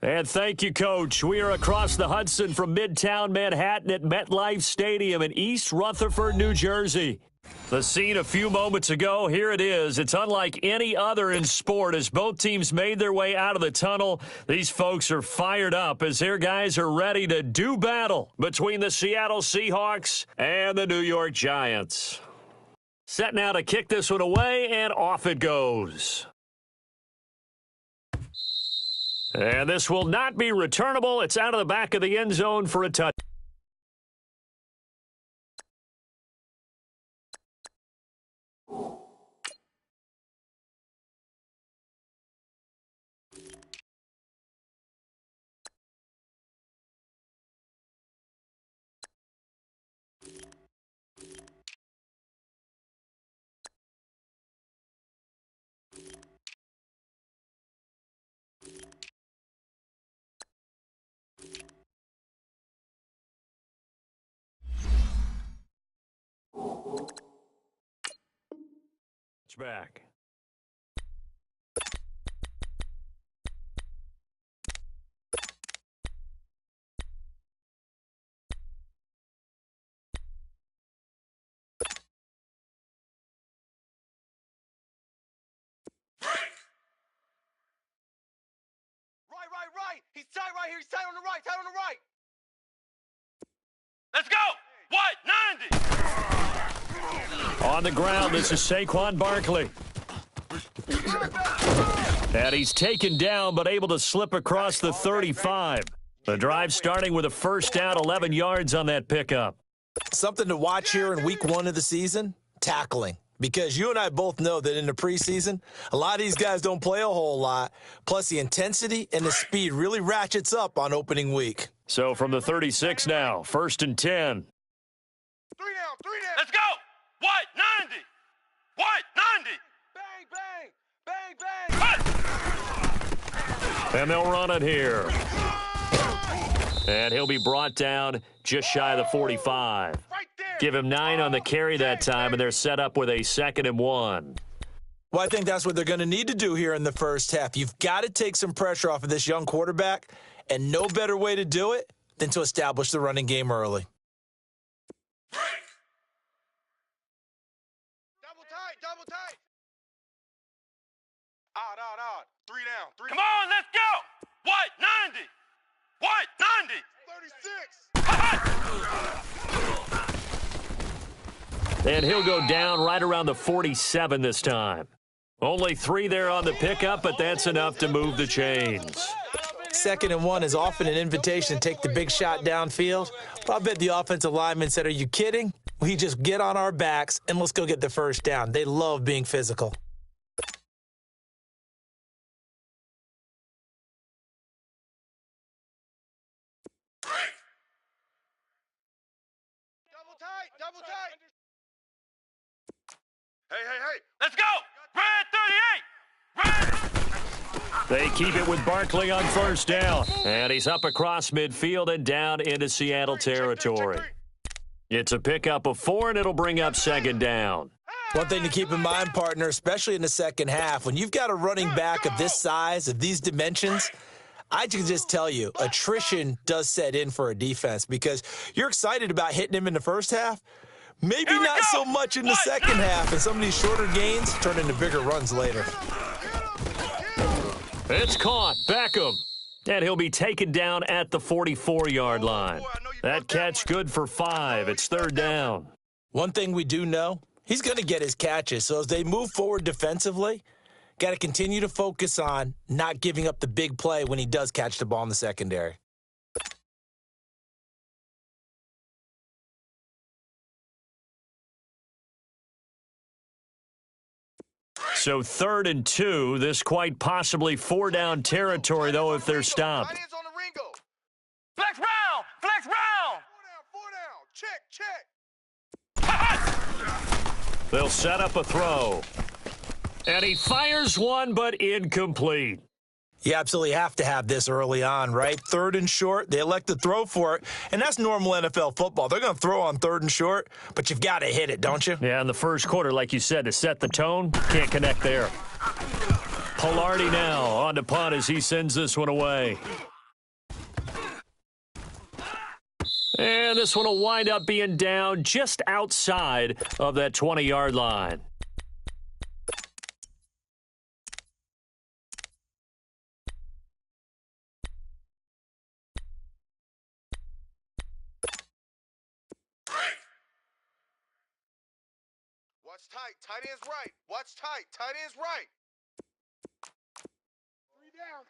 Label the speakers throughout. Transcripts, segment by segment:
Speaker 1: And thank you, Coach. We are across the Hudson from Midtown Manhattan at MetLife Stadium in East Rutherford, New Jersey. The scene a few moments ago, here it is. It's unlike any other in sport as both teams made their way out of the tunnel. These folks are fired up as their guys are ready to do battle between the Seattle Seahawks and the New York Giants. Set now to kick this one away, and off it goes. And this will not be returnable. It's out of the back of the end zone for a touchdown. It's back.
Speaker 2: Right. He's tight right here. He's tight on the right.
Speaker 3: Let's go. 90.
Speaker 1: On the ground, this is Saquon Barkley. And he's taken down, but able to slip across the 35. The drive starting with a first down, 11 yards on that pickup.
Speaker 4: Something to watch here in week 1 of the season, tackling. Because you and I both know that in the preseason, a lot of these guys don't play a whole lot. Plus, the intensity and the speed really ratchets up on opening week.
Speaker 1: So from the 36 now, 1st and 10.
Speaker 2: 3 down.
Speaker 3: Let's go. What? 90. What? 90.
Speaker 2: Bang.
Speaker 1: And they'll run it here. And he'll be brought down just shy of the 45. Give him 9 on the carry that time, and they're set up with a 2nd and 1.
Speaker 4: Well, I think that's what they're going to need to do here in the first half. You've got to take some pressure off of this young quarterback, and no better way to do it than to establish the running game early.
Speaker 2: Double tight. Odd. 3 down.
Speaker 3: Come on, let's go. What? 90. What? 90.
Speaker 2: 36.
Speaker 1: And he'll go down right around the 47 this time. Only 3 there on the pickup, but that's enough to move the chains.
Speaker 4: 2nd and 1 is often an invitation to take the big shot downfield. But I bet the offensive lineman said, "Are you kidding? We just get on our backs and let's go get the first down." They love being physical.
Speaker 2: Double tight. Hey.
Speaker 3: Let's go. Red 38.
Speaker 1: They keep it with Barkley on first down. And he's up across midfield and down into Seattle territory. It's a pickup of 4, and it'll bring up 2nd down.
Speaker 4: One thing to keep in mind, partner, especially in the second half, when you've got a running back of this size, of these dimensions, I can just tell you, attrition does set in for a defense because you're excited about hitting him in the first half. Maybe not so much in the second half, and some of these shorter gains turn into bigger runs later.
Speaker 1: It's caught. Beckham. And he'll be taken down at the 44-yard line. That catch good for 5. It's 3rd down.
Speaker 4: One thing we do know, he's going to get his catches. So as they move forward defensively, got to continue to focus on not giving up the big play when he does catch the ball in the secondary.
Speaker 1: So 3rd and 2. This quite possibly 4-down territory, though, if they're stopped.
Speaker 3: Flex round.
Speaker 2: 4 down. Check.
Speaker 1: They'll set up a throw. And he fires one, but incomplete.
Speaker 4: You absolutely have to have this early on, right? 3rd and short, they elect to throw for it, and that's normal NFL football. They're going to throw on 3rd and short, but you've got to hit it, don't you?
Speaker 1: Yeah, in the first quarter, like you said, to set the tone, can't connect there. Pilardi now on to punt as he sends this one away. And this one will wind up being down just outside of that 20-yard line.
Speaker 2: Watch tight. Tight end's right. Watch tight. Tight end's right.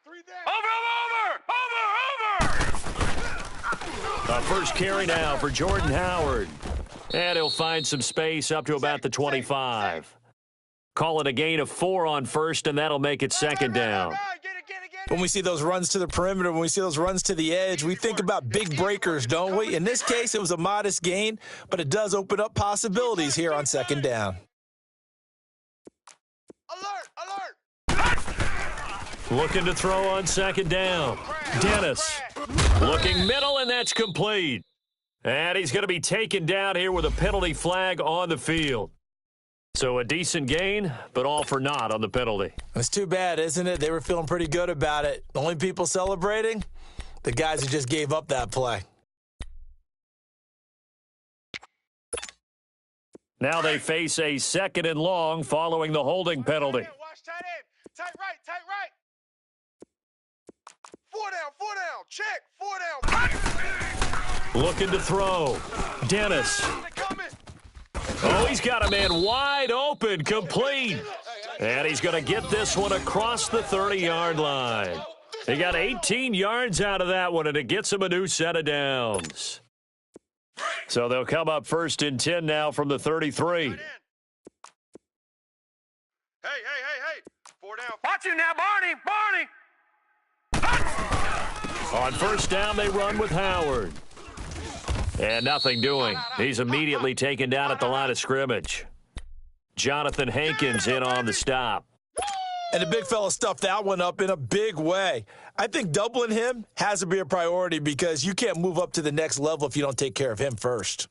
Speaker 2: Three down.
Speaker 1: The first carry now for Jordan Howard. And he'll find some space up to about the 25. Call it a gain of 4 on first, and that'll make it second down.
Speaker 4: When we see those runs to the perimeter, when we see those runs to the edge, we think about big breakers, don't we? In this case, it was a modest gain, but it does open up possibilities here on second down.
Speaker 2: Alert!
Speaker 1: Looking to throw on second down. Dennis looking middle, and that's complete. And he's going to be taken down here with a penalty flag on the field. So a decent gain, but all for naught on the penalty.
Speaker 4: It's too bad, isn't it? They were feeling pretty good about it. The only people celebrating, the guys who just gave up that play.
Speaker 1: Now they face a second and long following the holding penalty.
Speaker 2: Watch tight end. Tight right. Four down. Check. 4 down.
Speaker 1: Looking to throw. Dennis. Oh, he's got a man wide open, complete. And he's going to get this one across the 30-yard line. He got 18 yards out of that one, and it gets him a new set of downs. So they'll come up first and 10 now from the 33.
Speaker 2: Hey. 4 down.
Speaker 3: Watch you now, Barney.
Speaker 1: On first down, they run with Howard. And nothing doing. He's immediately taken down at the line of scrimmage. Jonathan Hankins in on the stop.
Speaker 4: And the big fella stuffed that one up in a big way. I think doubling him has to be a priority because you can't move up to the next level if you don't take care of him first.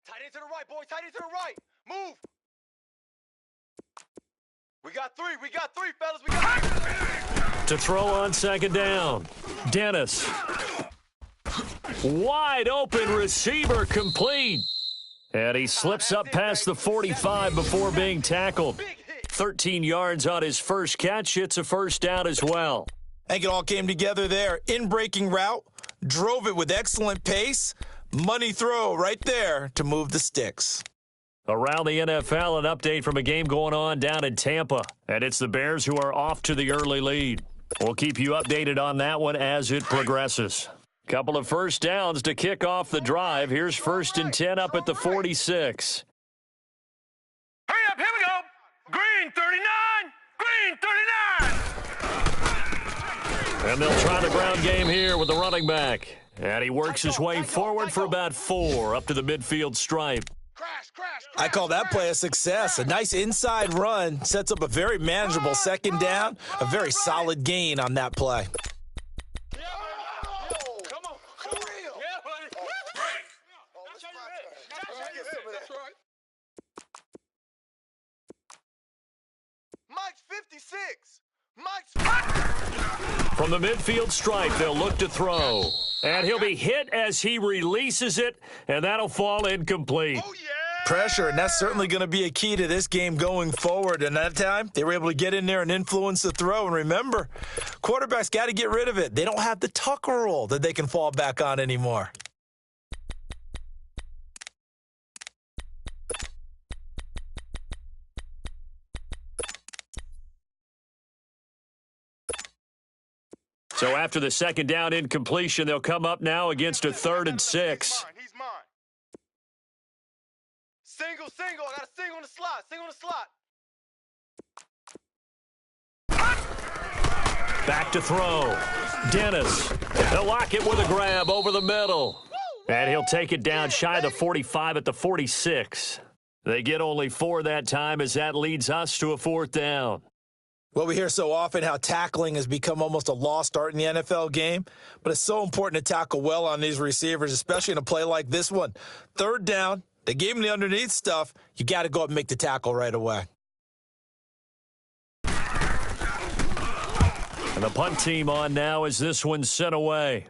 Speaker 2: Tight end to the right, boys. Tight end to the right. Move. We got three, fellas. We got three.
Speaker 1: To throw on second down. Dennis. Wide open receiver, complete. And he slips up past the 45 before being tackled. 13 yards on his first catch. It's a first down as well.
Speaker 4: I think it all came together there. In-breaking route, drove it with excellent pace. Money throw right there to move the sticks.
Speaker 1: Around the NFL, an update from a game going on down in Tampa. And it's the Bears who are off to the early lead. We'll keep you updated on that one as it progresses. Couple of first downs to kick off the drive. Here's first and 10 up at the 46.
Speaker 3: Hurry up, here we go. Green 39.
Speaker 1: And they'll try the ground game here with the running back. And he works his way forward for about 4 up to the midfield stripe.
Speaker 4: I call that play a success. A nice inside run sets up a very manageable second down. A very solid gain on that play.
Speaker 2: Mike's 56.
Speaker 1: From the midfield stripe, they'll look to throw. And he'll be hit as he releases it, and that'll fall incomplete.
Speaker 2: Oh, yeah.
Speaker 4: Pressure, and that's certainly going to be a key to this game going forward. And that time, they were able to get in there and influence the throw. And remember, quarterbacks got to get rid of it. They don't have the tucker roll that they can fall back on anymore.
Speaker 1: So after the second down incompletion, they'll come up now against a 3rd and 6.
Speaker 2: He's mine. Single. I got a single in the slot.
Speaker 1: Back to throw. Dennis. They'll lock it with a grab over the middle. And he'll take it down shy of the 45 at the 46. They get only 4 that time as that leads us to a 4th down.
Speaker 4: Well, we hear so often how tackling has become almost a lost art in the NFL game, but it's so important to tackle well on these receivers, especially in a play like this one. Third down, they gave him the underneath stuff. You got to go up and make the tackle right away.
Speaker 1: And the punt team on now as this one's sent away.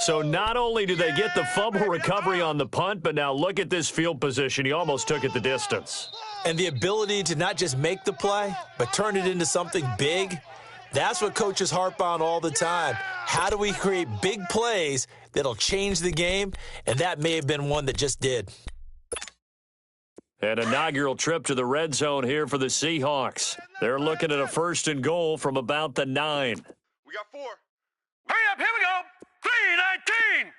Speaker 1: So not only do they get the fumble recovery on the punt, but now look at this field position. He almost took it the distance.
Speaker 4: And the ability to not just make the play, but turn it into something big, that's what coaches harp on all the time. How do we create big plays that'll change the game? And that may have been one that just did.
Speaker 1: An inaugural trip to the red zone here for the Seahawks. They're looking at a 1st and goal from about the 9.
Speaker 2: We got 4.
Speaker 3: Hurry up, here we go. 319.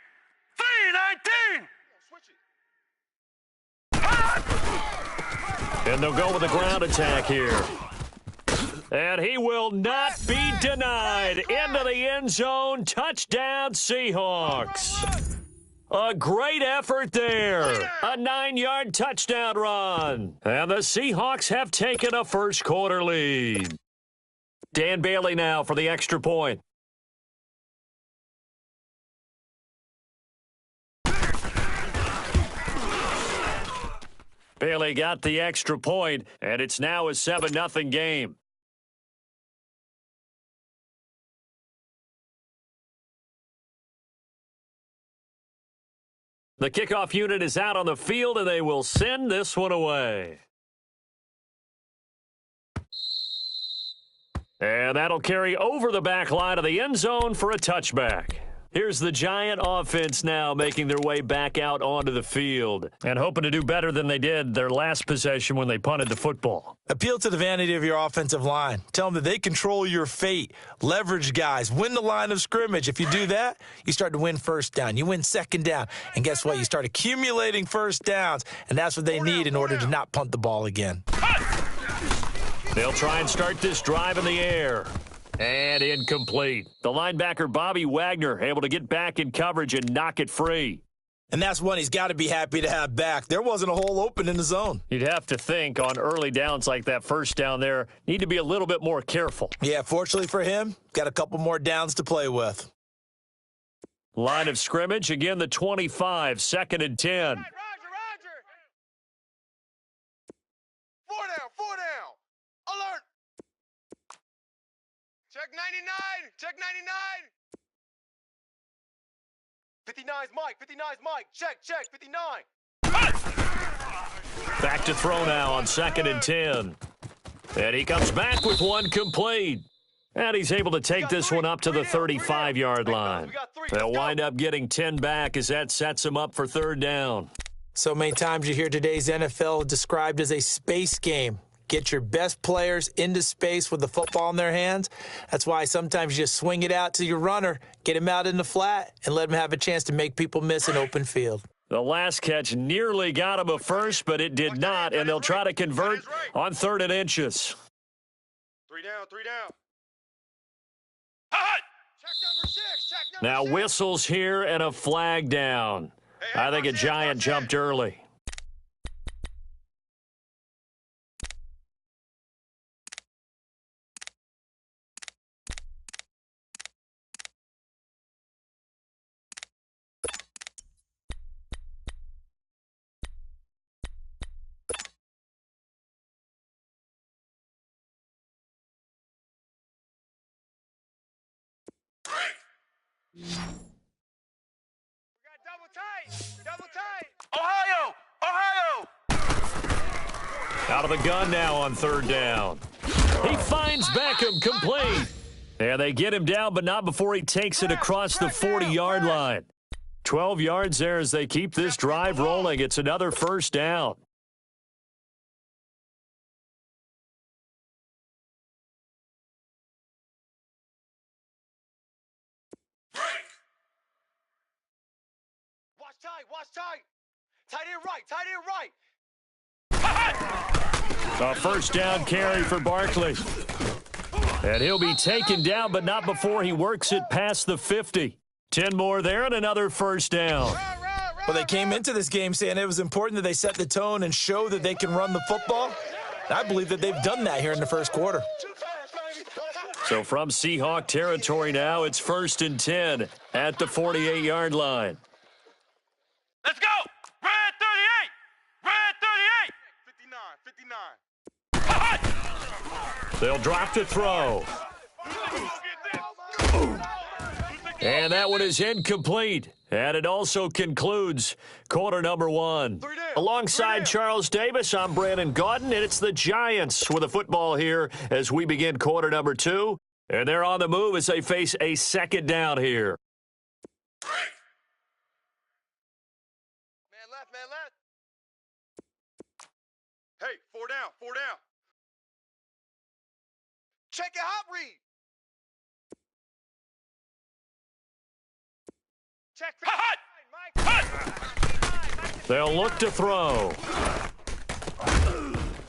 Speaker 3: 319.
Speaker 1: And they'll go with a ground attack here. And he will not be denied. Into the end zone. Touchdown, Seahawks. A great effort there. A 9-yard touchdown run. And the Seahawks have taken a first quarter lead. Dan Bailey now for the extra point. Bailey got the extra point, and it's now a 7-0 game. The kickoff unit is out on the field, and they will send this one away. And that'll carry over the back line of the end zone for a touchback. Here's the Giant offense now making their way back out onto the field and hoping to do better than they did their last possession when they punted the football.
Speaker 4: Appeal to the vanity of your offensive line. Tell them that they control your fate. Leverage guys. Win the line of scrimmage. If you do that, you start to win first down. You win second down. And guess what? You start accumulating first downs, and that's what they need in order to not punt the ball again.
Speaker 1: They'll try and start this drive in the air. And incomplete. The linebacker, Bobby Wagner, able to get back in coverage and knock it free.
Speaker 4: And that's one he's got to be happy to have back. There wasn't a hole open in the zone.
Speaker 1: You'd have to think on early downs like that first down there, need to be a little bit more careful.
Speaker 4: Yeah, fortunately for him, got a couple more downs to play with.
Speaker 1: Line of scrimmage, again the 25, 2nd and 10.
Speaker 2: Roger. 4 down. Alert. Check 99. Check 99. 59's Mike. Check. 59.
Speaker 1: Back to throw now on 2nd and 10. And he comes back with one complete. And he's able to take this one up to the 35-yard line. They'll wind up getting 10 back as that sets him up for 3rd down.
Speaker 4: So many times you hear today's NFL described as a space game. Get your best players into space with the football in their hands. That's why sometimes you just swing it out to your runner, get him out in the flat, and let him have a chance to make people miss an open field.
Speaker 1: The last catch nearly got him a first, but it did not, and they'll try to convert on 3rd and inches.
Speaker 2: 3 down.
Speaker 3: Hot.
Speaker 2: Check number 6.
Speaker 1: Now whistles here and a flag down. I think a Giant jumped early.
Speaker 2: We got double tight.
Speaker 3: Ohio.
Speaker 1: Out of the gun now on 3rd down. He finds Beckham complete. And they get him down, but not before he takes it across the 40-yard line. 12 yards there as they keep this drive rolling. It's another 1st down.
Speaker 2: Watch tight. Tight end right.
Speaker 1: A 1st down carry for Barkley. And he'll be taken down, but not before he works it past the 50. 10 more there and another 1st down.
Speaker 2: Run.
Speaker 4: Well, they came into this game saying it was important that they set the tone and show that they can run the football. And I believe that they've done that here in the first quarter.
Speaker 1: So from Seahawk territory now, it's 1st and 10 at the 48-yard line.
Speaker 3: Let's go! Red 38! Red 38! 59!
Speaker 1: They'll drop to throw. And that one is incomplete. And it also concludes quarter number 1. Alongside Charles Davis, I'm Brandon Gaudin, and it's the Giants with a football here as we begin quarter number 2. And they're on the move as they face a second down here.
Speaker 2: Man left. Hey, 4 down. Check it, hot read. Check.
Speaker 1: They'll look to throw.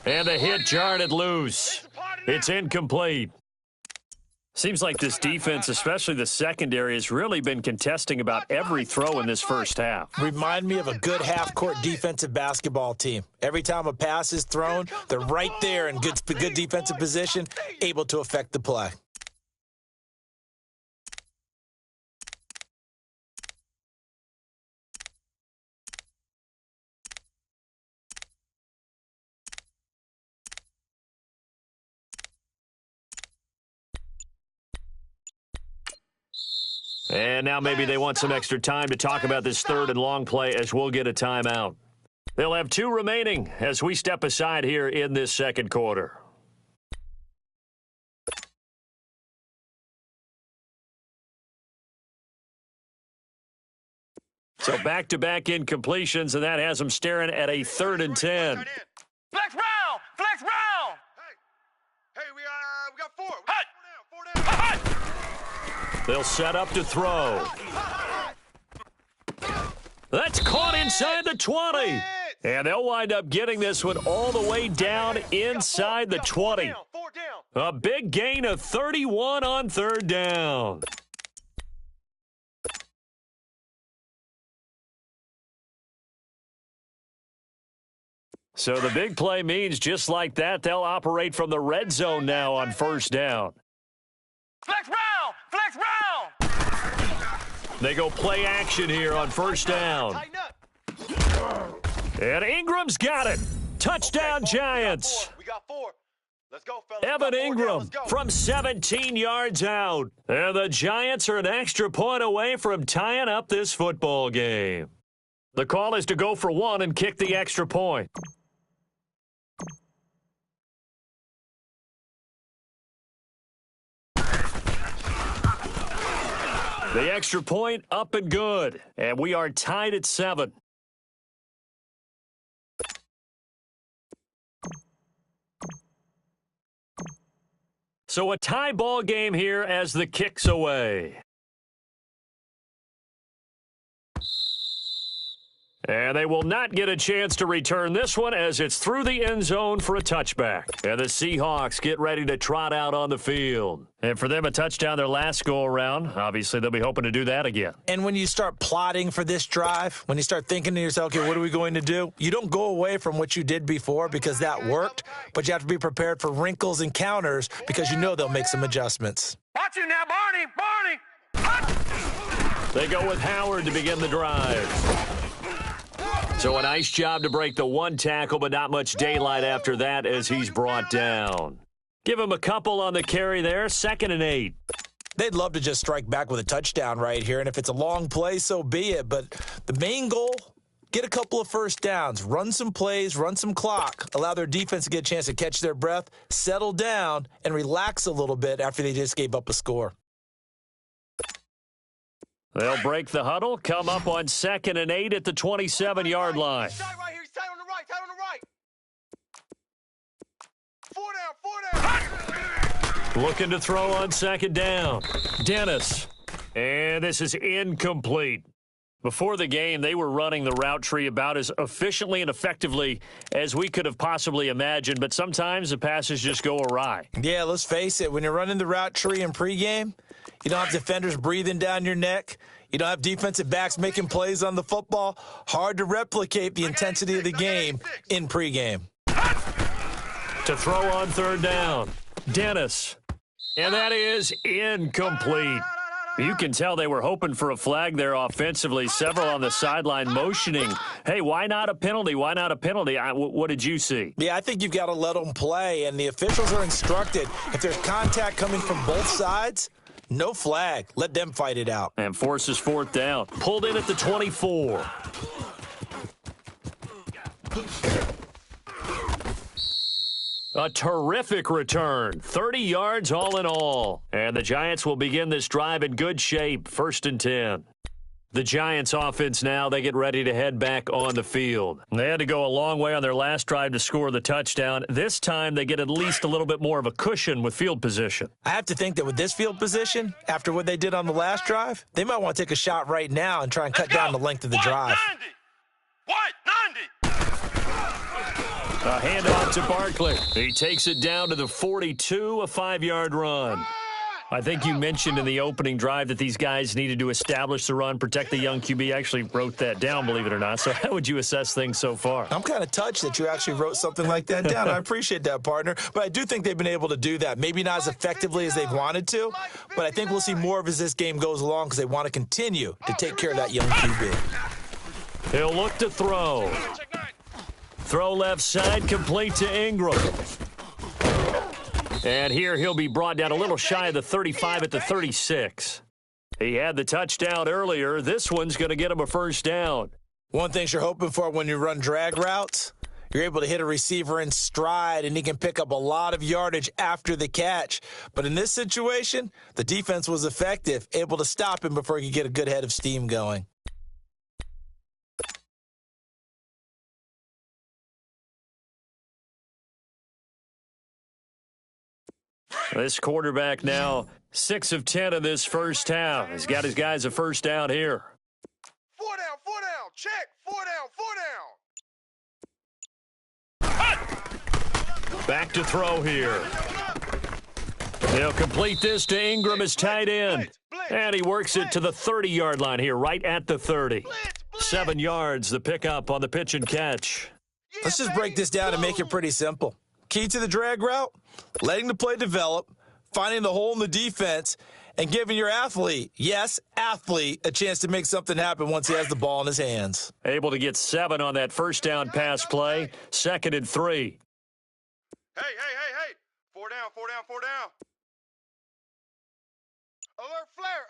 Speaker 1: And the hit jarred loose. It's incomplete. Seems like this defense, especially the secondary, has really been contesting about every throw in this first half.
Speaker 4: Remind me of a good half-court defensive basketball team. Every time a pass is thrown, they're right there in good defensive position, able to affect the play.
Speaker 1: And now maybe they want some extra time to talk about this third and long play as we'll get a timeout. They'll have 2 remaining as we step aside here in this second quarter. So back-to-back incompletions, and that has them staring at a 3rd and 10.
Speaker 3: Flex round!
Speaker 2: Hey, we got 4.
Speaker 3: Hut!
Speaker 2: 4 down.
Speaker 1: They'll set up to throw. That's caught inside the 20. And they'll wind up getting this one all the way down inside the 20.
Speaker 2: 4 down.
Speaker 1: A big gain of 31 on 3rd down. So the big play means just like that, they'll operate from the red zone now on 1st down.
Speaker 3: Flex round!
Speaker 1: They go play action here on 1st down. And Ingram's got it. Touchdown, Giants.
Speaker 2: We got 4. Let's go, fellas.
Speaker 1: Evan Ingram from 17 yards out. And the Giants are an extra point away from tying up this football game. The call is to go for 1 and kick the extra point. The extra point up and good. And we are tied at 7. So a tie ball game here as the kick's away. And they will not get a chance to return this one as it's through the end zone for a touchback. And the Seahawks get ready to trot out on the field. And for them, a touchdown their last go-around. Obviously, they'll be hoping to do that again.
Speaker 4: And when you start plotting for this drive, when you start thinking to yourself, okay, what are we going to do? You don't go away from what you did before because that worked, but you have to be prepared for wrinkles and counters because you know they'll make some adjustments.
Speaker 3: Watch it now, Barney!
Speaker 1: They go with Howard to begin the drive. So a nice job to break the 1 tackle, but not much daylight after that as he's brought down. Give him a couple on the carry there, 2nd and 8.
Speaker 4: They'd love to just strike back with a touchdown right here, and if it's a long play, so be it. But the main goal, get a couple of 1st downs, run some plays, run some clock, allow their defense to get a chance to catch their breath, settle down, and relax a little bit after they just gave up a score.
Speaker 1: They'll break the huddle, come up on 2nd and 8 at the 27-yard line.
Speaker 2: He's tight right here. He's tight on the right. 4 down.
Speaker 1: Looking to throw on 2nd down. Dennis. And this is incomplete. Before the game, they were running the route tree about as efficiently and effectively as we could have possibly imagined, but sometimes the passes just go awry.
Speaker 4: Yeah, let's face it. When you're running the route tree in pregame, you don't have defenders breathing down your neck. You don't have defensive backs making plays on the football. Hard to replicate the intensity of the game in pregame.
Speaker 1: To throw on third down, Dennis. And that is incomplete. You can tell they were hoping for a flag there offensively. Several on the sideline motioning, hey, why not a penalty? Why not a penalty? What did you see?
Speaker 4: Yeah, I think you've got to let them play, and the officials are instructed. If there's contact coming from both sides, no flag. Let them fight it out.
Speaker 1: And forces fourth down. Pulled in at the 24. A terrific return. 30 yards all in all. And the Giants will begin this drive in good shape. 1st and 10. The Giants offense now, they get ready to head back on the field. They had to go a long way on their last drive to score the touchdown. This time they get at least a little bit more of a cushion with field position.
Speaker 4: I have to think that with this field position, after what they did on the last drive, they might want to take a shot right now and try and cut down the length of the drive.
Speaker 3: 90. What? 90.
Speaker 1: A handoff to Barkley. He takes it down to the 42, a 5-yard run. I think you mentioned in the opening drive that these guys needed to establish the run, protect the young QB. I actually wrote that down, believe it or not. So how would you assess things so far?
Speaker 4: I'm kind of touched that you actually wrote something like that down. I appreciate that, partner. But I do think they've been able to do that. Maybe not as effectively as they've wanted to, but I think we'll see more of as this game goes along because they want to continue to take care of that young QB.
Speaker 1: He'll look to throw. Throw left side, complete to Ingram. And here he'll be brought down a little shy of the 35 at the 36. He had the touchdown earlier. This one's going to get him a first down.
Speaker 4: One thing you're hoping for when you run drag routes, you're able to hit a receiver in stride, and he can pick up a lot of yardage after the catch. But in this situation, the defense was effective, able to stop him before he could get a good head of steam going.
Speaker 1: This quarterback now 6 of 10 in this first half. He's got his guys a first down here.
Speaker 2: 4 down, check, 4 down.
Speaker 1: Back to throw here. He'll complete this to Ingram as tight end. And he works it to the 30-yard line here, right at the 30. 7 yards, the pickup on the pitch and catch.
Speaker 4: Let's just break this down and make it pretty simple. Key to the drag route, letting the play develop, finding the hole in the defense, and giving your athlete, yes, athlete, a chance to make something happen once he has the ball in his hands.
Speaker 1: Able to get 7 on that first down pass play. 2nd and 3.
Speaker 2: Hey. 4 down. Alert flare.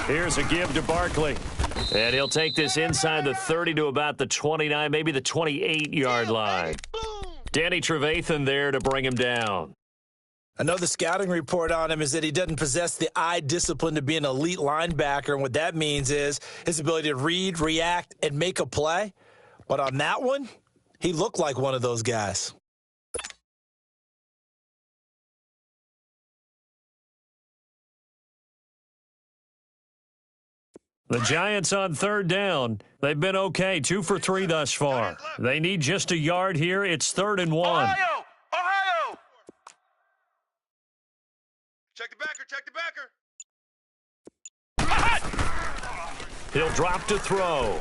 Speaker 1: Here's a give to Barkley. And he'll take this inside the 30 to about the 29, maybe the 28-yard line. Danny Trevathan there to bring him down.
Speaker 4: I know the scouting report on him is that he doesn't possess the eye discipline to be an elite linebacker, and what that means is his ability to read, react, and make a play. But on that one, he looked like one of those guys.
Speaker 1: The Giants on third down. They've been okay, 2 for 3 thus far. They need just a yard here. It's 3rd and 1.
Speaker 3: Ohio!
Speaker 2: Check the backer.
Speaker 1: He'll drop to throw.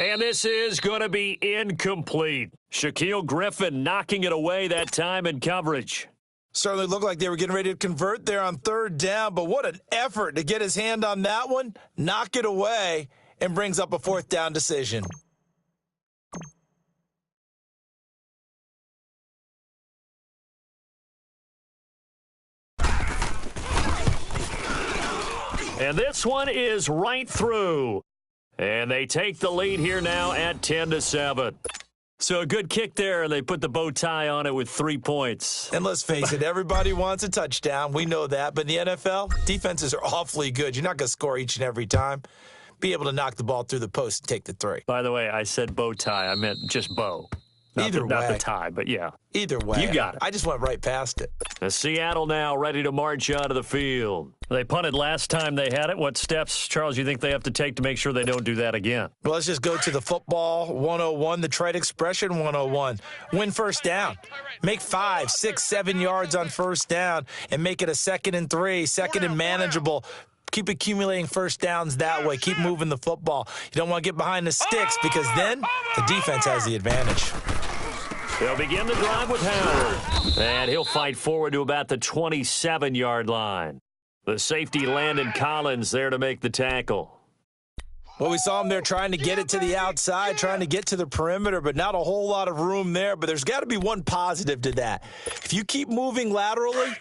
Speaker 1: And this is going to be incomplete. Shaquille Griffin knocking it away that time in coverage.
Speaker 4: Certainly looked like they were getting ready to convert there on third down, but what an effort to get his hand on that one, knock it away, and brings up a 4th down decision.
Speaker 1: And this one is right through. And they take the lead here now at 10-7. So a good kick there, and they put the bow tie on it with 3 points.
Speaker 4: And let's face it, everybody wants a touchdown. We know that. But in the NFL, defenses are awfully good. You're not going to score each and every time. Be able to knock the ball through the post and take the 3.
Speaker 1: By the way, I said bow tie. I meant just bow. Not
Speaker 4: Either
Speaker 1: not the
Speaker 4: way.
Speaker 1: tie, but yeah.
Speaker 4: Either way.
Speaker 1: You got it.
Speaker 4: I just went right past it.
Speaker 1: Seattle now ready to march onto the field. They punted last time they had it. What steps, Charles, you think they have to take to make sure they don't do that again?
Speaker 4: Well, let's just go to the football 101, the trade expression 101. Win first down. Make 5, 6, 7 yards on first down and make it a 2nd and 3, second and manageable. Keep accumulating first downs that way. Keep moving the football. You don't want to get behind the sticks because then the defense has the advantage.
Speaker 1: They'll begin the drive with Howard. And he'll fight forward to about the 27-yard line. The safety Landon Collins there to make the tackle.
Speaker 4: Well, we saw him there trying to get it to the outside, trying to get to the perimeter, but not a whole lot of room there. But there's got to be one positive to that. If you keep moving laterally,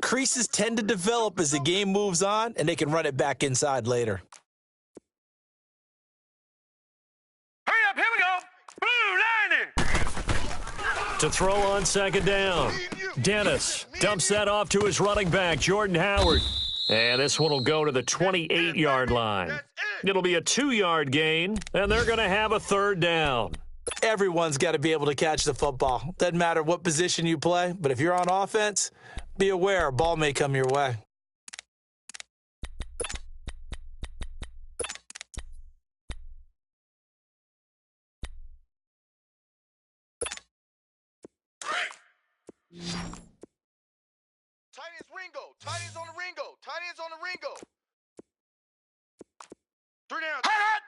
Speaker 4: creases tend to develop as the game moves on, and they can run it back inside later.
Speaker 3: Hurry up, here we go. Blue 90.
Speaker 1: To throw on second down. Dennis dumps that off to his running back, Jordan Howard. And this one will go to the 28-yard line. It'll be a 2-yard gain, and they're going to have a third down.
Speaker 4: Everyone's got to be able to catch the football. Doesn't matter what position you play, but if you're on offense, be aware a ball may come your way.
Speaker 2: Tight ends Ringo. Tight ends on the Ringo. Tight ends on the Ringo. 3 down. Hot!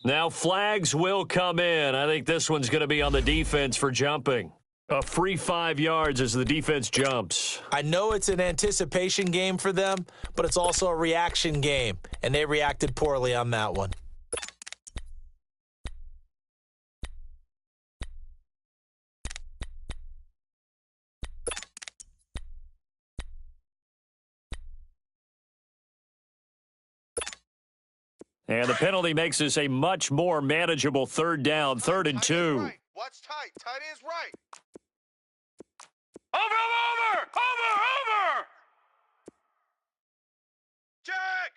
Speaker 1: Now flags will come in. I think this one's going to be on the defense for jumping. A free 5 yards as the defense jumps.
Speaker 4: I know it's an anticipation game for them, but it's also a reaction game, and they reacted poorly on that one.
Speaker 1: And the penalty makes this a much more manageable third down, 3rd and 2.
Speaker 2: Right. Watch tight. Tight ends right.
Speaker 3: Over.
Speaker 2: Jack.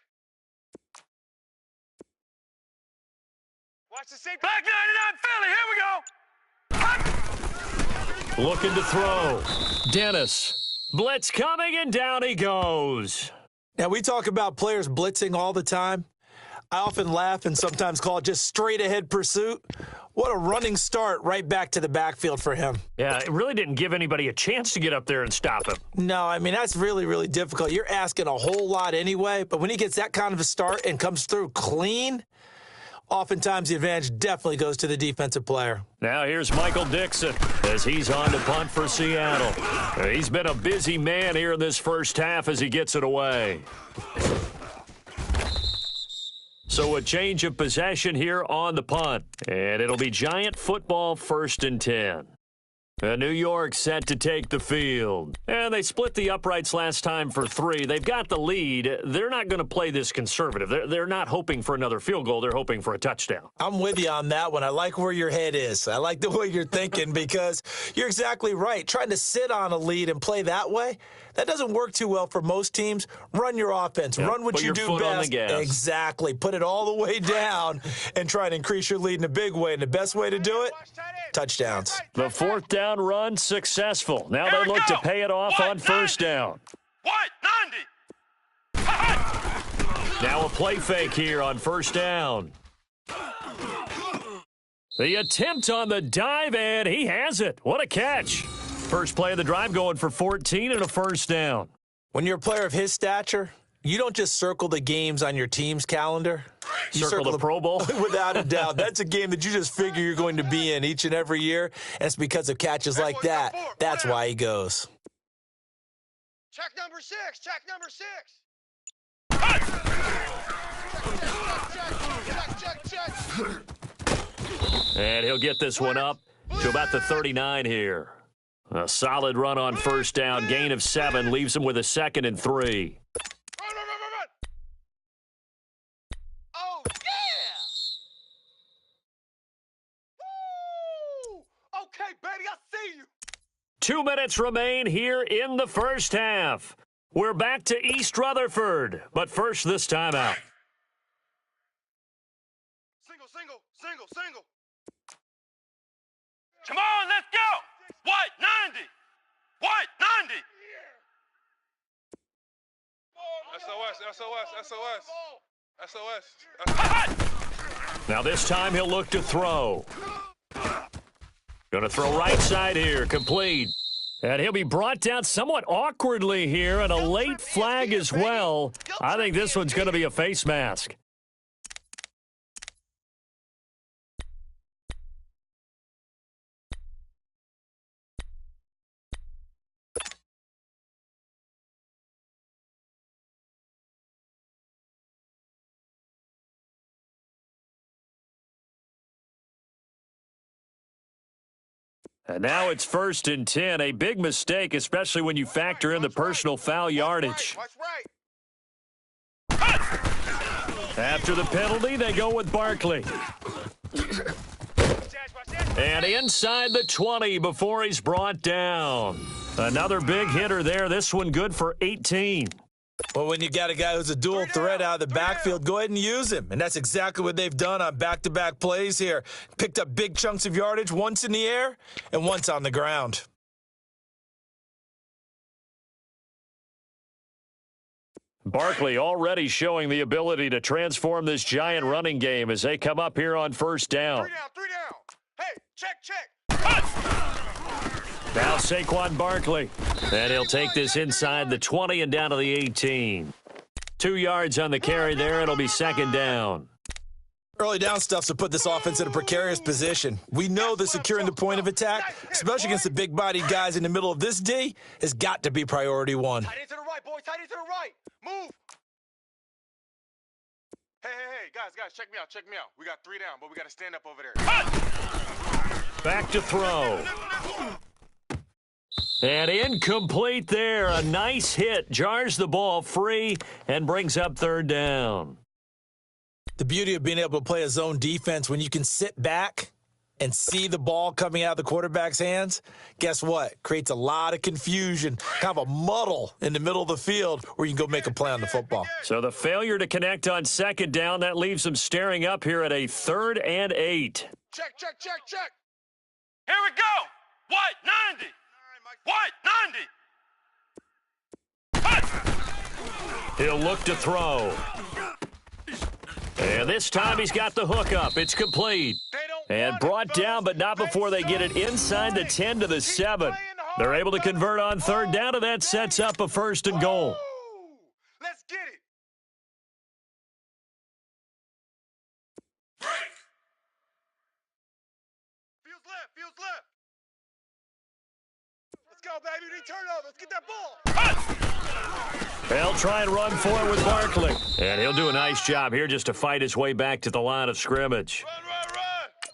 Speaker 3: Watch the same. Back 99 Philly, here we go.
Speaker 1: Looking to throw. Dennis. Blitz coming, and down he goes.
Speaker 4: Now, we talk about players blitzing all the time. I often laugh and sometimes call it just straight-ahead pursuit. What a running start right back to the backfield for him.
Speaker 1: Yeah, it really didn't give anybody a chance to get up there and stop him.
Speaker 4: No, I mean, that's really, really difficult. You're asking a whole lot anyway, but when he gets that kind of a start and comes through clean, oftentimes the advantage definitely goes to the defensive player.
Speaker 1: Now here's Michael Dixon as he's on to punt for Seattle. He's been a busy man here in this first half as he gets it away. So a change of possession here on the punt. And it'll be Giant football 1st and 10. New York set to take the field. And they split the uprights last time for 3. They've got the lead. They're not going to play this conservative. They're not hoping for another field goal. They're hoping for a touchdown.
Speaker 4: I'm with you on that one. I like where your head is. I like the way you're thinking because you're exactly right. Trying to sit on a lead and play that way, that doesn't work too well for most teams. Run your offense.
Speaker 1: Yep.
Speaker 4: Run what
Speaker 1: Put
Speaker 4: you
Speaker 1: your
Speaker 4: do
Speaker 1: foot
Speaker 4: best.
Speaker 1: on the gas.
Speaker 4: Exactly. Put it all the way down and try to increase your lead in a big way. And the best way to do it, touchdowns.
Speaker 1: The 4th down run successful. Now they look to pay it off on 1st down.
Speaker 3: What? 90.
Speaker 1: Now a play fake here on 1st down. The attempt on the dive, and he has it. What a catch. First play of the drive going for 14 and a 1st down.
Speaker 4: When you're a player of his stature, you don't just circle the games on your team's calendar. You
Speaker 1: Circle the Pro Bowl?
Speaker 4: Without a doubt. That's a game that you just figure you're going to be in each and every year, and it's because of catches like that. That's why he goes.
Speaker 2: Check number 6. Check number 6. Check.
Speaker 1: And he'll get this one up to about the 39 here. A solid run on 1st down. Gain of 7 leaves him with a 2nd and 3.
Speaker 2: Run. Oh, yeah! Woo! Okay, baby, I see you.
Speaker 1: 2 minutes remain here in the first half. We're back to East Rutherford, but first this timeout.
Speaker 2: Single.
Speaker 3: What? 90. What? 90.
Speaker 2: SOS.
Speaker 1: Now this time he'll look to throw. Going to throw right side here, complete. And he'll be brought down somewhat awkwardly here, and a late flag as well. I think this one's going to be a face mask. And now it's 1st and 10. A big mistake, especially when you factor in the personal foul yardage. After the penalty, they go with Barkley. And inside the 20 before he's brought down. Another big hitter there. This one good for 18.
Speaker 4: Well, when you got a guy who's a dual threat out of the backfield, go ahead and use him. And that's exactly what they've done on back-to-back plays here. Picked up big chunks of yardage, once in the air and once on the ground.
Speaker 1: Barkley already showing the ability to transform this giant running game as they come up here on 1st down.
Speaker 2: 3 down. Hey, check.
Speaker 1: Now Saquon Barkley. And he'll take this inside the 20 and down to the 18. 2 yards on the carry there. It'll be 2nd down.
Speaker 4: Early down stuff to put this offense in a precarious position. We know that securing the point of attack, especially against the big-bodied guys in the middle of this D, has got to be priority one.
Speaker 2: Tight end to the right, boys. Tight end to the right. Move. Hey, guys, check me out. We got 3 down, but we got to stand up over there.
Speaker 1: Back to throw. And incomplete there. A nice hit. Jars the ball free and brings up 3rd down.
Speaker 4: The beauty of being able to play a zone defense when you can sit back and see the ball coming out of the quarterback's hands, guess what? Creates a lot of confusion, kind of a muddle in the middle of the field where you can go make a play on the football.
Speaker 1: So the failure to connect on 2nd down, that leaves them staring up here at a 3rd and 8.
Speaker 2: Check.
Speaker 3: Here we go. What? 90. What? 90.
Speaker 1: He'll look to throw. And this time he's got the hook up. It's complete. And brought down, but not before they get it inside the 10 to the 7. They're able to convert on 3rd down, and that sets up a 1st and goal.
Speaker 2: Let's get it. Feels left. Let's go, baby. We need turnover. Let's get that ball.
Speaker 1: They'll try and run for it with Barkley. And he'll do a nice job here just to fight his way back to the line of scrimmage.
Speaker 2: Run.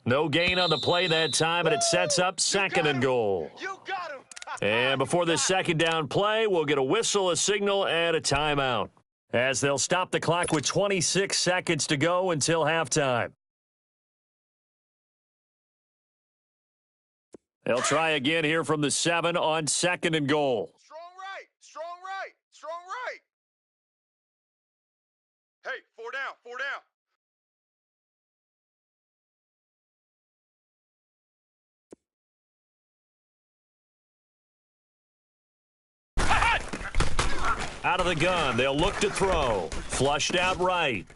Speaker 1: No gain on the play that time, and it sets up 2nd and goal.
Speaker 2: You got him.
Speaker 1: And before this 2nd down play, we'll get a whistle, a signal, and a timeout, as they'll stop the clock with 26 seconds to go until halftime. They'll try again here from the 7 on 2nd and goal.
Speaker 2: Strong right. Hey, 4 down.
Speaker 1: Out of the gun, they'll look to throw. Flushed out right.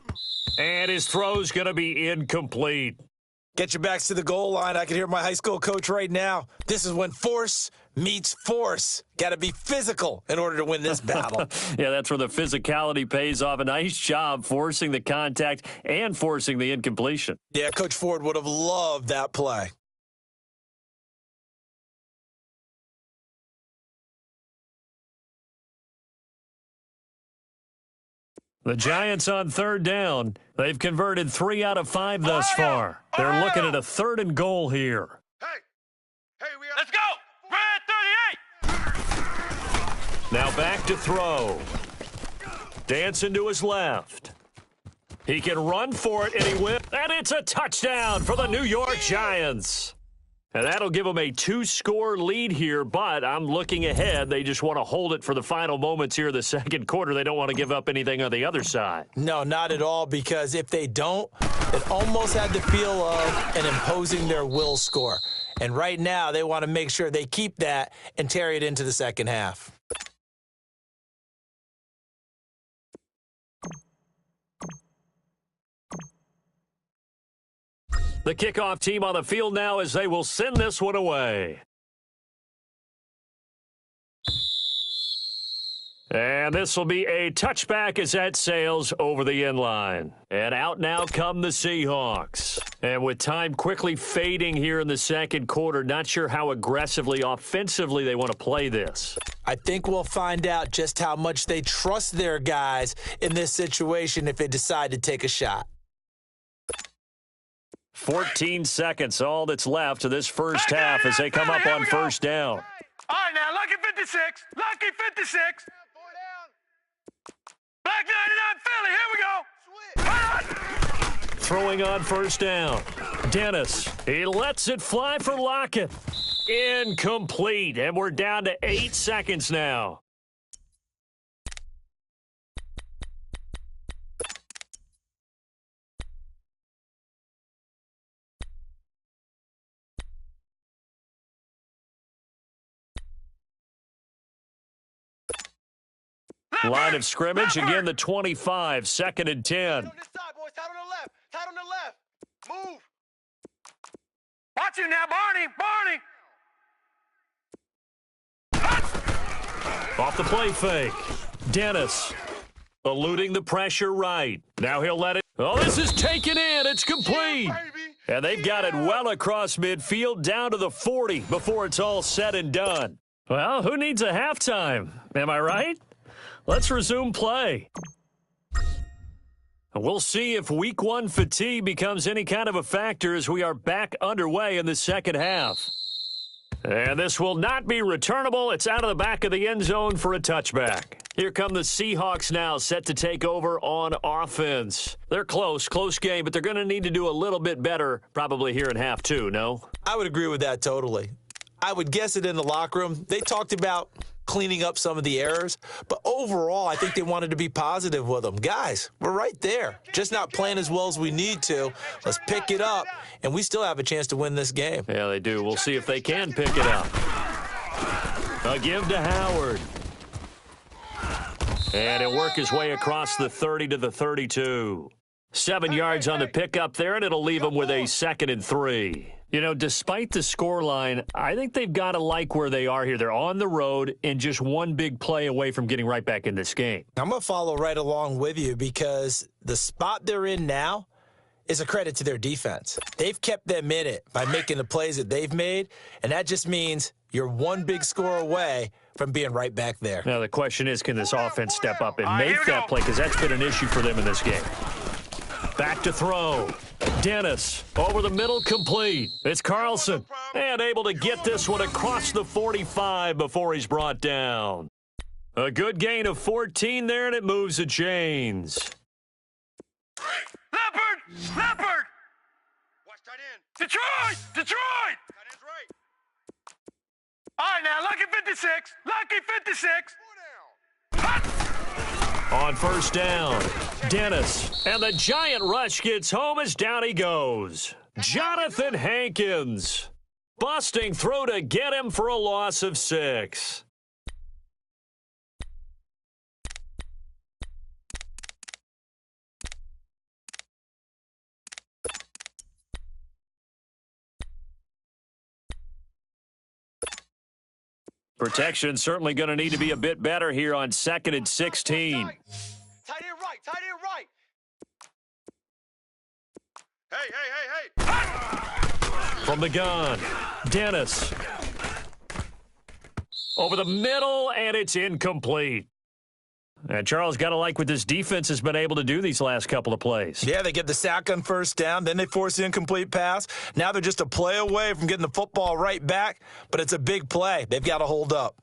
Speaker 1: And his throw's going to be incomplete.
Speaker 4: Get your backs to the goal line. I can hear my high school coach right now. This is when force meets force. Got to be physical in order to win this battle.
Speaker 1: Yeah, that's where the physicality pays off. A nice job forcing the contact and forcing the incompletion.
Speaker 4: Yeah, Coach Ford would have loved that play.
Speaker 1: The Giants on 3rd down. They've converted 3 out of 5 thus far. They're looking at a 3rd and goal here.
Speaker 2: Hey,
Speaker 3: Let's go. Red 38.
Speaker 1: Now back to throw. Dancing to his left. He can run for it, and he will. And it's a touchdown for the New York Giants. And that'll give them a 2-score lead here, but I'm looking ahead. They just want to hold it for the final moments here of the 2nd quarter. They don't want to give up anything on the other side.
Speaker 4: No, not at all, because if they don't, it almost had the feel of an imposing their will score. And right now, they want to make sure they keep that and carry it into the second half.
Speaker 1: The kickoff team on the field now as they will send this one away. And this will be a touchback as that sails over the end line. And out now come the Seahawks. And with time quickly fading here in the second quarter, not sure how aggressively, offensively they want to play this.
Speaker 4: I think we'll find out just how much they trust their guys in this situation if they decide to take a shot.
Speaker 1: 14 seconds, all that's left of this first half as they come up on first down.
Speaker 3: All right, now, lucky 56. Lucky 56. Black 99 Philly, here we go.
Speaker 1: Throwing on first down. Dennis, he lets it fly for Lockett. Incomplete, and we're down to 8 seconds now. Line of scrimmage, again the 25, 2nd and 10.
Speaker 2: On this side, boys. Tight on the left. Tight on the left. Move.
Speaker 3: Watch him now, Barney.
Speaker 1: Off the play fake. Dennis eluding the pressure right. Now he'll let it. Oh, this is taken in. It's complete. And they've got it well across midfield down to the 40 before it's all said and done. Well, who needs a halftime? Am I right? Let's resume play. We'll see if week one fatigue becomes any kind of a factor as we are back underway in the second half. And this will not be returnable. It's out of the back of the end zone for a touchback. Here come the Seahawks now, set to take over on offense. They're close game, but they're going to need to do a little bit better probably here in half two, no?
Speaker 4: I would agree with that totally. I would guess it in the locker room. They talked about cleaning up some of the errors, but overall, I think they wanted to be positive with them. Guys, we're right there. Just not playing as well as we need to. Let's pick it up, and we still have a chance to win this game.
Speaker 1: Yeah, they do. We'll see if they can pick it up. A give to Howard. And he'll work his way across the 30 to the 32. 7 yards on the pickup there, and it'll leave him with a 2nd and 3. You know, despite the scoreline, I think they've got to like where they are here. They're on the road and just one big play away from getting right back in this game.
Speaker 4: I'm going to follow right along with you because the spot they're in now is a credit to their defense. They've kept them in it by making the plays that they've made, and that just means you're one big score away from being right back there.
Speaker 1: Now, the question is, can this offense step up and make that play? Because that's been an issue for them in this game. Back to throw. Dennis over the middle, complete. It's Carlson, and able to get this one across the 45 before he's brought down. A good gain of 14 there, and it moves the chains.
Speaker 3: Leopard.
Speaker 2: Watch tight end.
Speaker 3: Detroit.
Speaker 2: Tight end's right.
Speaker 3: All right, now, lucky 56. Lucky 56.
Speaker 2: Four down.
Speaker 1: On first down, Dennis, and the giant rush gets home as down he goes. Jonathan Hankins busting through to get him for a loss of 6. Protection certainly going to need to be a bit better here on 2nd and 16.
Speaker 2: Tight end right. Tight end right. Hey.
Speaker 1: From the gun, Dennis. Over the middle, and it's incomplete. And Charles, got to like what this defense has been able to do these last couple of plays.
Speaker 4: Yeah, they get the sack on first down, then they force the incomplete pass. Now they're just a play away from getting the football right back, but it's a big play. They've got to hold up.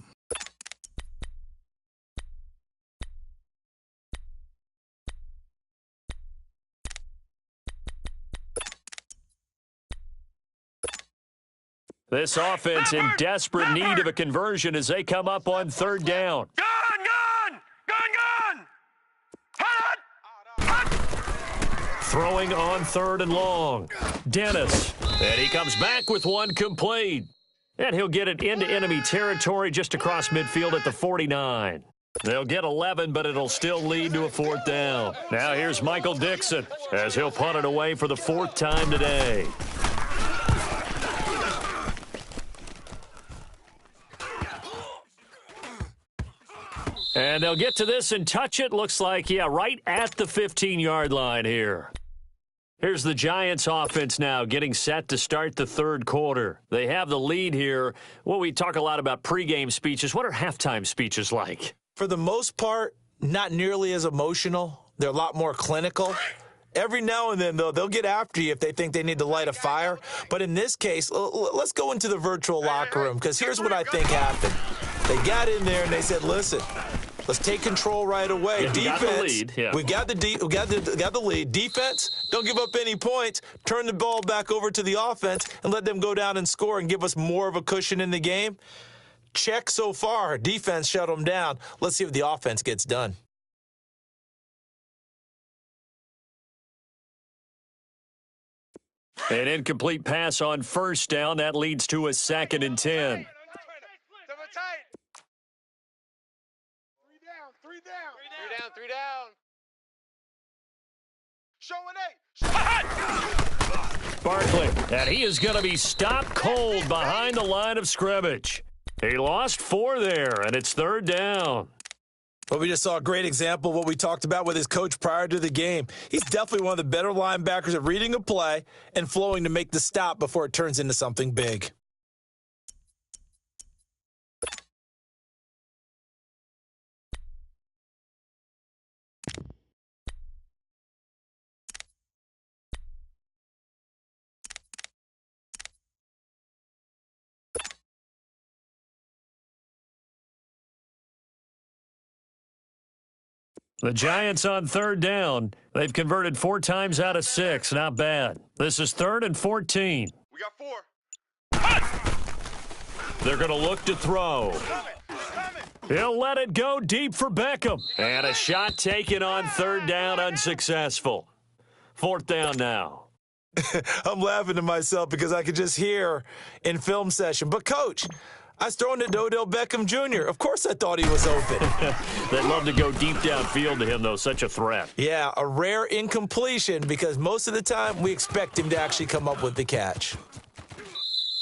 Speaker 1: This offense in desperate need of a conversion as they come up on third down.
Speaker 3: Gun.
Speaker 1: Throwing on 3rd and long. Dennis And he comes back with one complete. And he'll get it into enemy territory just across midfield at the 49. They'll get 11, but it'll still lead to a 4th down. Now here's Michael Dixon as he'll punt it away for the 4th time today. And they'll get to this and touch it. Looks like, yeah, right at the 15-yard line here. Here's the Giants offense now getting set to start the 3rd quarter. They have the lead here. Well, we talk a lot about pregame speeches. What are halftime speeches like?
Speaker 4: For the most part, not nearly as emotional. They're a lot more clinical. Every now and then, though, they'll get after you if they think they need to light a fire. But in this case, let's go into the virtual locker room, because here's what I think happened. They got in there and they said, listen, let's take control right away.
Speaker 1: Yeah,
Speaker 4: Defense,
Speaker 1: got the lead. Yeah.
Speaker 4: we got the lead. Defense, don't give up any points. Turn the ball back over to the offense and let them go down and score and give us more of a cushion in the game. Check so far. Defense shut them down. Let's see if the offense gets done.
Speaker 1: An incomplete pass on 1st down. That leads to a 2nd and 10.
Speaker 2: 3 down. 3 down. Showing 8.
Speaker 1: Barkley, and he is going to be stopped cold behind the line of scrimmage. He lost 4 there, and it's 3rd down.
Speaker 4: Well, we just saw a great example of what we talked about with his coach prior to the game. He's definitely one of the better linebackers at reading a play and flowing to make the stop before it turns into something big.
Speaker 1: The Giants on 3rd down. They've converted 4 times out of 6. Not bad. This is 3rd and 14.
Speaker 2: We got 4.
Speaker 1: They're going to look to throw.
Speaker 2: Coming.
Speaker 1: He'll let it go deep for Beckham. And a shot taken on 3rd down, unsuccessful. 4th down now.
Speaker 4: I'm laughing to myself because I could just hear in film session, but Coach, I was throwing to Odell Beckham Jr. Of course I thought he was open.
Speaker 1: They'd love to go deep downfield to him, though. Such a threat.
Speaker 4: Yeah, a rare incompletion because most of the time we expect him to actually come up with the catch.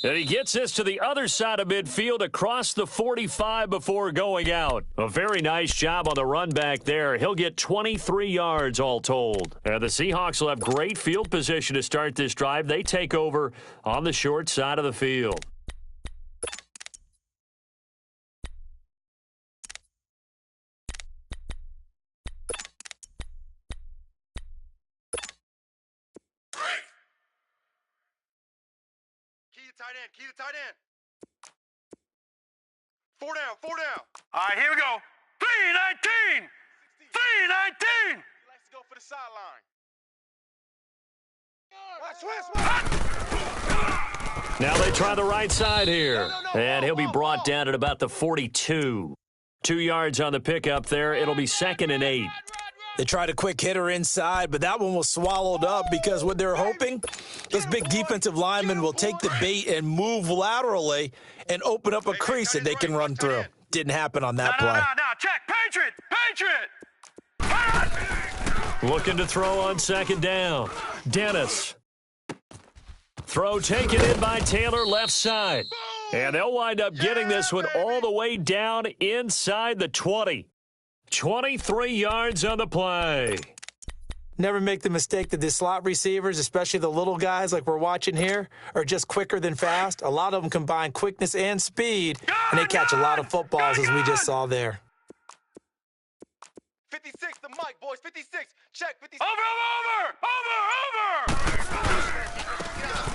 Speaker 1: And he gets this to the other side of midfield across the 45 before going out. A very nice job on the run back there. He'll get 23 yards all told. And the Seahawks will have great field position to start this drive. They take over on the short side of the field.
Speaker 2: Key to tight end. 4 down.
Speaker 3: All right, here we go. 319. 319.
Speaker 2: He likes to go for the sideline.
Speaker 1: Now they try the right side here. And he'll be brought down at about the 42. 2 yards on the pickup there. It'll be 2nd and 8.
Speaker 4: They tried a quick hitter inside, but that one was swallowed up because what they're hoping, those big defensive linemen will take the bait and move laterally and open up a crease that they can run through. Didn't happen on that play.
Speaker 3: No, check. Patriot.
Speaker 1: Looking to throw on 2nd down. Dennis. Throw taken in by Taylor, left side. And they'll wind up getting this one all the way down inside the 20. 23 yards on the play.
Speaker 4: Never make the mistake that the slot receivers, especially the little guys like we're watching here, are just quicker than fast. A lot of them combine quickness and speed, and they catch a lot of footballs, as we just saw there.
Speaker 2: 56, the mic, boys. 56. Check. 56.
Speaker 3: Over.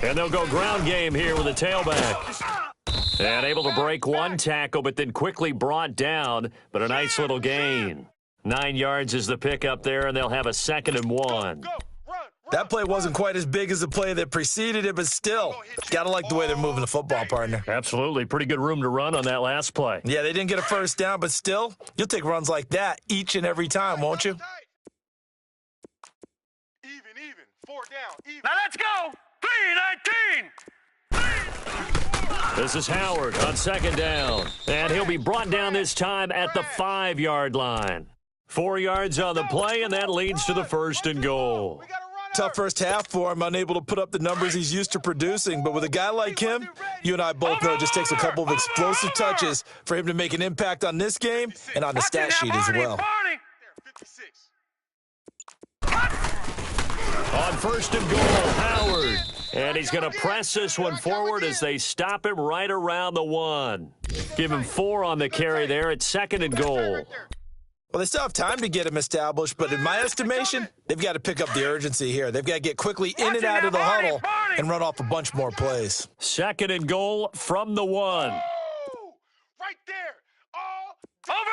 Speaker 1: And they'll go ground game here with a tailback. And able to break one tackle, but then quickly brought down. But a nice little gain. 9 yards is the pickup there, and they'll have a 2nd and 1.
Speaker 4: That play wasn't quite as big as the play that preceded it, but still, gotta like the way they're moving the football, partner.
Speaker 1: Absolutely. Pretty good room to run on that last play.
Speaker 4: Yeah, they didn't get a 1st down, but still, you'll take runs like that each and every time, won't you?
Speaker 2: Even. 4 down. Even.
Speaker 3: Now let's go. 319.
Speaker 1: This is Howard on second down. And he'll be brought down this time at the 5-yard line. 4 yards on the play, and that leads to the first and goal.
Speaker 4: Tough first half for him, unable to put up the numbers he's used to producing. But with a guy like him, you and I both know it just takes a couple of explosive touches for him to make an impact on this game and on the stat sheet as well.
Speaker 1: On first and goal, Howard. And he's going to press this one forward as they stop him right around the 1. Give him 4 on the carry there at second and goal.
Speaker 4: Well, they still have time to get him established, but in my estimation, they've got to pick up the urgency here. They've got to get quickly in and out of the huddle and run off a bunch more plays.
Speaker 1: Second and goal from the 1.
Speaker 2: Right there.
Speaker 3: Over.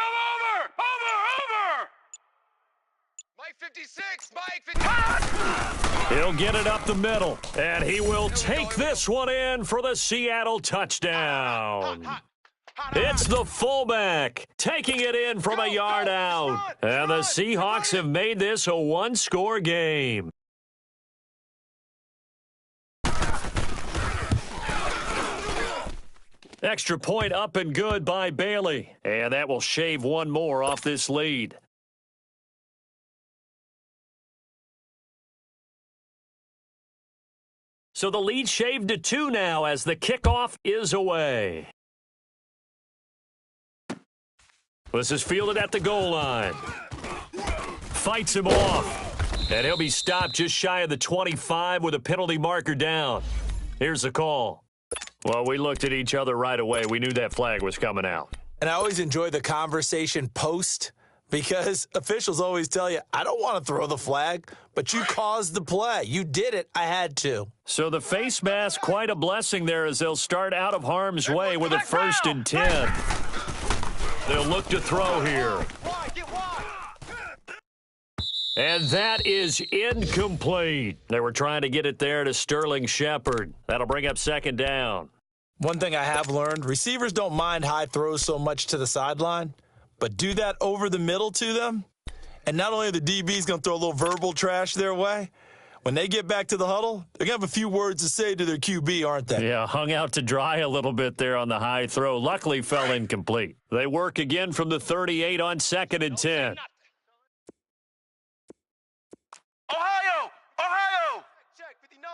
Speaker 2: Mike 56, Mike 56.
Speaker 1: He'll get it up the middle, and he will take this one in for the Seattle touchdown. It's the fullback taking it in from a yard out. And the Seahawks have made this a one-score game. Extra point up and good by Bailey. And that will shave one more off this lead. So the lead shaved to 2 now as the kickoff is away. This is fielded at the goal line. Fights him off. And he'll be stopped just shy of the 25 with a penalty marker down. Here's the call. Well, we looked at each other right away. We knew that flag was coming out.
Speaker 4: And I always enjoy the conversation post because officials always tell you, I don't want to throw the flag, but you caused the play. You did it. I had to.
Speaker 1: So the face mask, quite a blessing there as they'll start out of harm's way with a 1st and 10. They'll look to throw here. And that is incomplete. They were trying to get it there to Sterling Shepard. That'll bring up second down.
Speaker 4: One thing I have learned, receivers don't mind high throws so much to the sideline, but do that over the middle to them, and not only are the DBs going to throw a little verbal trash their way, when they get back to the huddle, they're going to have a few words to say to their QB, aren't they?
Speaker 1: Yeah, hung out to dry a little bit there on the high throw. Luckily fell incomplete. They work again from the 38 on 2nd and 10.
Speaker 3: Ohio!
Speaker 2: Check 59.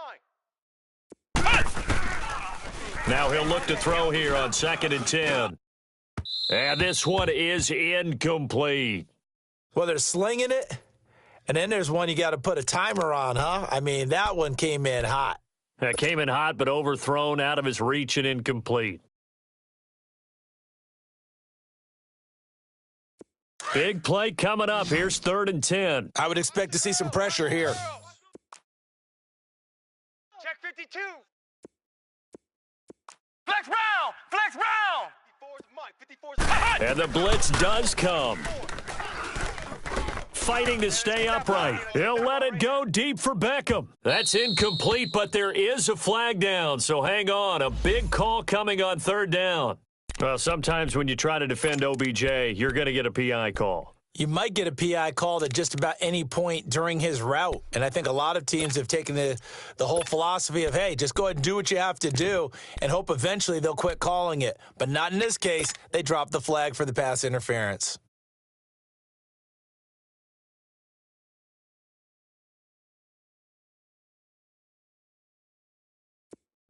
Speaker 1: Now he'll look to throw here on 2nd and 10. And this one is incomplete.
Speaker 4: Well, they're slinging it, and then there's one you got to put a timer on, huh? I mean, that one came in hot.
Speaker 1: It came in hot, but overthrown, out of his reach, and incomplete. Big play coming up. Here's 3rd and 10.
Speaker 4: I would expect to see some pressure here.
Speaker 2: Check 52.
Speaker 3: Flex round!
Speaker 2: 54's Mike. 54's
Speaker 1: And the blitz does come. Fighting to stay upright. He'll let it go deep for Beckham. That's incomplete, but there is a flag down, so hang on. A big call coming on 3rd down. Well, sometimes when you try to defend OBJ, you're going to get a PI call.
Speaker 4: You might get a PI called at just about any point during his route. And I think a lot of teams have taken the whole philosophy of, hey, just go ahead and do what you have to do and hope eventually they'll quit calling it. But not in this case. They dropped the flag for the pass interference.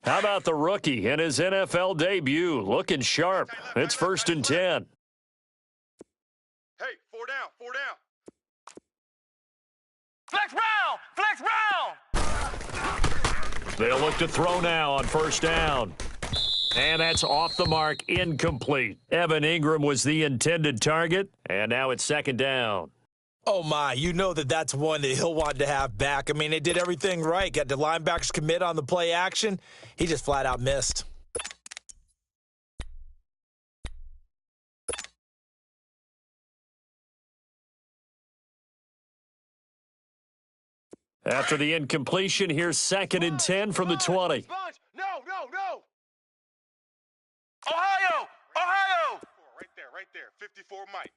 Speaker 1: How about the rookie in his NFL debut? Looking sharp. It's 1st and 10.
Speaker 2: Hey, 4 down.
Speaker 3: Flex round!
Speaker 1: They'll look to throw now on 1st down. And that's off the mark, incomplete. Evan Ingram was the intended target, and now it's 2nd down.
Speaker 4: Oh, my, you know that's one that he'll want to have back. I mean, they did everything right. Got the linebackers commit on the play action. He just flat out missed.
Speaker 1: After the incompletion, here's 2nd and 10 from the 20.
Speaker 2: No.
Speaker 3: Ohio!
Speaker 2: Right there. 54 Mike.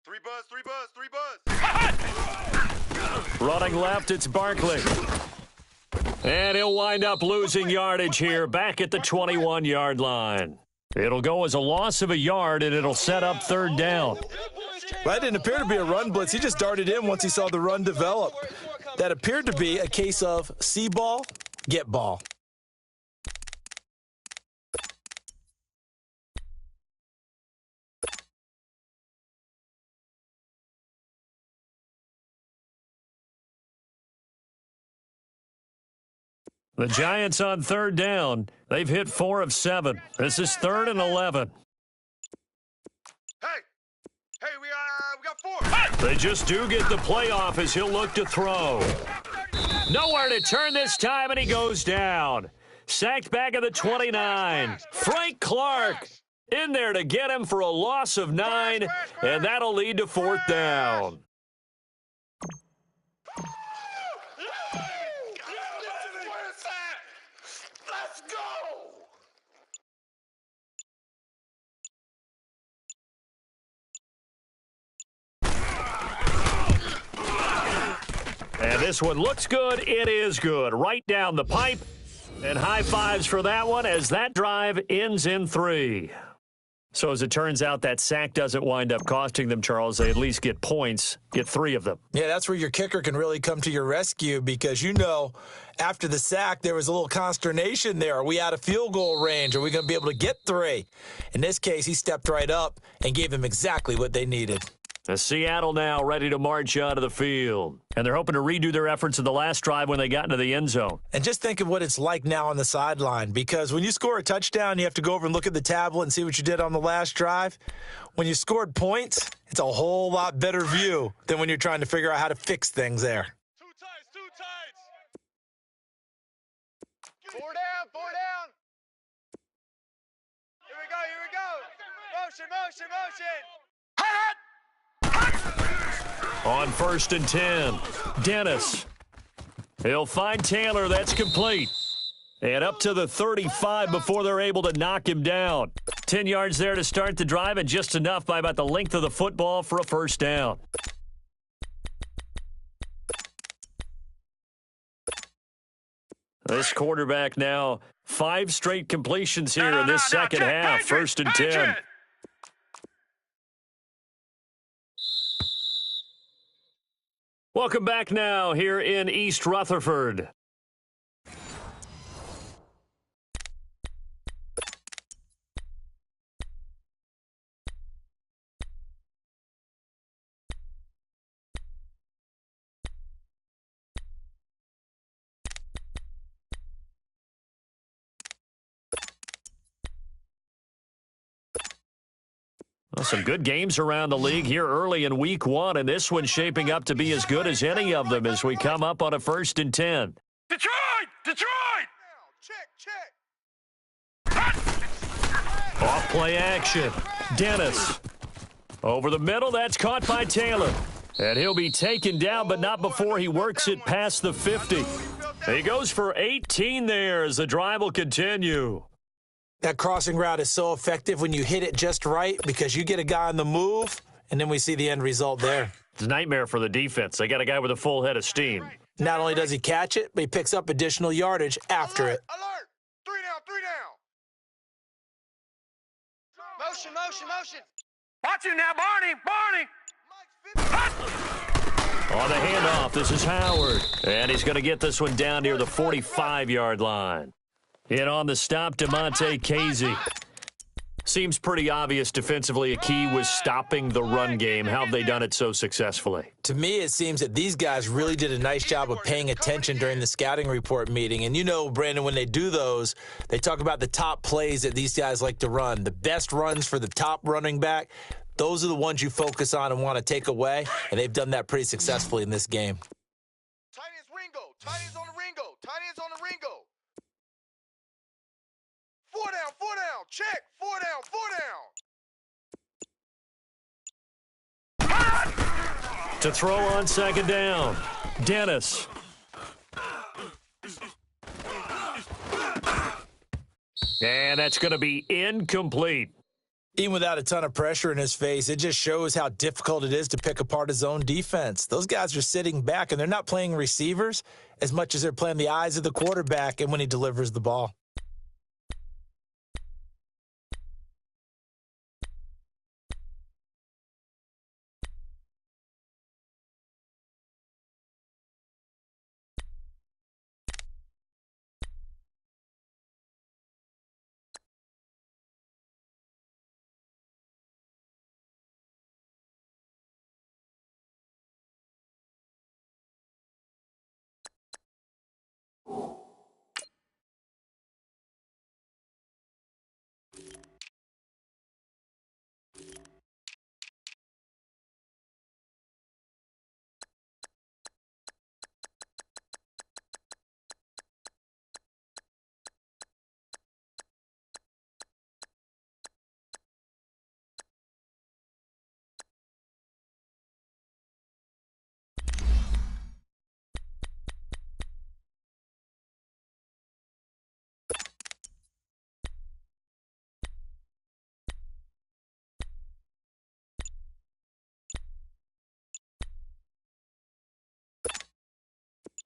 Speaker 2: 3 buzz.
Speaker 1: Running left, it's Barkley. And he'll wind up losing yardage here back at the 21-yard line. It'll go as a loss of a yard, and it'll set up third down.
Speaker 4: That didn't appear to be a run blitz. He just darted in once he saw the run develop. That appeared to be a case of see ball, get ball.
Speaker 1: The Giants on third down. They've hit 4 of 7. This is 3rd and 11.
Speaker 2: Hey, we got 4.
Speaker 1: They just do get the playoff as he'll look to throw. Nowhere to turn this time, and he goes down. Sacked back at the 29. Frank Clark in there to get him for a loss of 9, and that'll lead to 4th down.
Speaker 2: Let's go!
Speaker 1: And this one looks good. It is good. Right down the pipe. And high fives for that one as that drive ends in 3. So as it turns out, that sack doesn't wind up costing them, Charles. They at least get points, get 3 of them.
Speaker 4: Yeah, that's where your kicker can really come to your rescue because, you know, after the sack, there was a little consternation there. Are we out of field goal range? Are we going to be able to get 3? In this case, he stepped right up and gave them exactly what they needed.
Speaker 1: Seattle now ready to march out of the field. And they're hoping to redo their efforts in the last drive when they got into the end zone.
Speaker 4: And just think of what it's like now on the sideline, because when you score a touchdown, you have to go over and look at the tablet and see what you did on the last drive. When you scored points, it's a whole lot better view than when you're trying to figure out how to fix things there.
Speaker 2: 2 tights. 4 down. Here we go. Motion.
Speaker 1: On 1st and 10, Dennis. He'll find Taylor. That's complete. And up to the 35 before they're able to knock him down. 10 yards there to start the drive, and just enough by about the length of the football for a 1st down. This quarterback now 5 straight completions here in this second half. 1st and 10. Welcome back now here in East Rutherford. Well, some good games around the league here early in week 1, and this one's shaping up to be as good as any of them as we come up on a 1st and 10.
Speaker 3: Detroit!
Speaker 2: Check.
Speaker 1: Off play action. Dennis. Over the middle, that's caught by Taylor. And he'll be taken down, but not before he works it past the 50. He goes for 18 there as the drive will continue.
Speaker 4: That crossing route is so effective when you hit it just right because you get a guy on the move, and then we see the end result there.
Speaker 1: It's a nightmare for the defense. They got a guy with a full head of steam.
Speaker 4: Not only does he catch it, but he picks up additional yardage after it.
Speaker 2: Alert! 3 down. Motion.
Speaker 3: Watch him now, Barney!
Speaker 1: On the handoff, this is Howard. And he's going to get this one down near the 45-yard line. In on the stop, DeMonte Casey. Seems pretty obvious defensively a key was stopping the run game. How have they done it so successfully?
Speaker 4: To me, it seems that these guys really did a nice job of paying attention during the scouting report meeting. And you know, Brandon, when they do those, they talk about the top plays that these guys like to run. The best runs for the top running back, those are the ones you focus on and want to take away. And they've done that pretty successfully in this game.
Speaker 2: Tight end's Ringo. Tight end's on the Ringo. 4 down. Check. 4 down.
Speaker 1: To throw on 2nd down, Dennis. And that's going to be incomplete.
Speaker 4: Even without a ton of pressure in his face, it just shows how difficult it is to pick apart his own defense. Those guys are sitting back, and they're not playing receivers as much as they're playing the eyes of the quarterback and when he delivers the ball.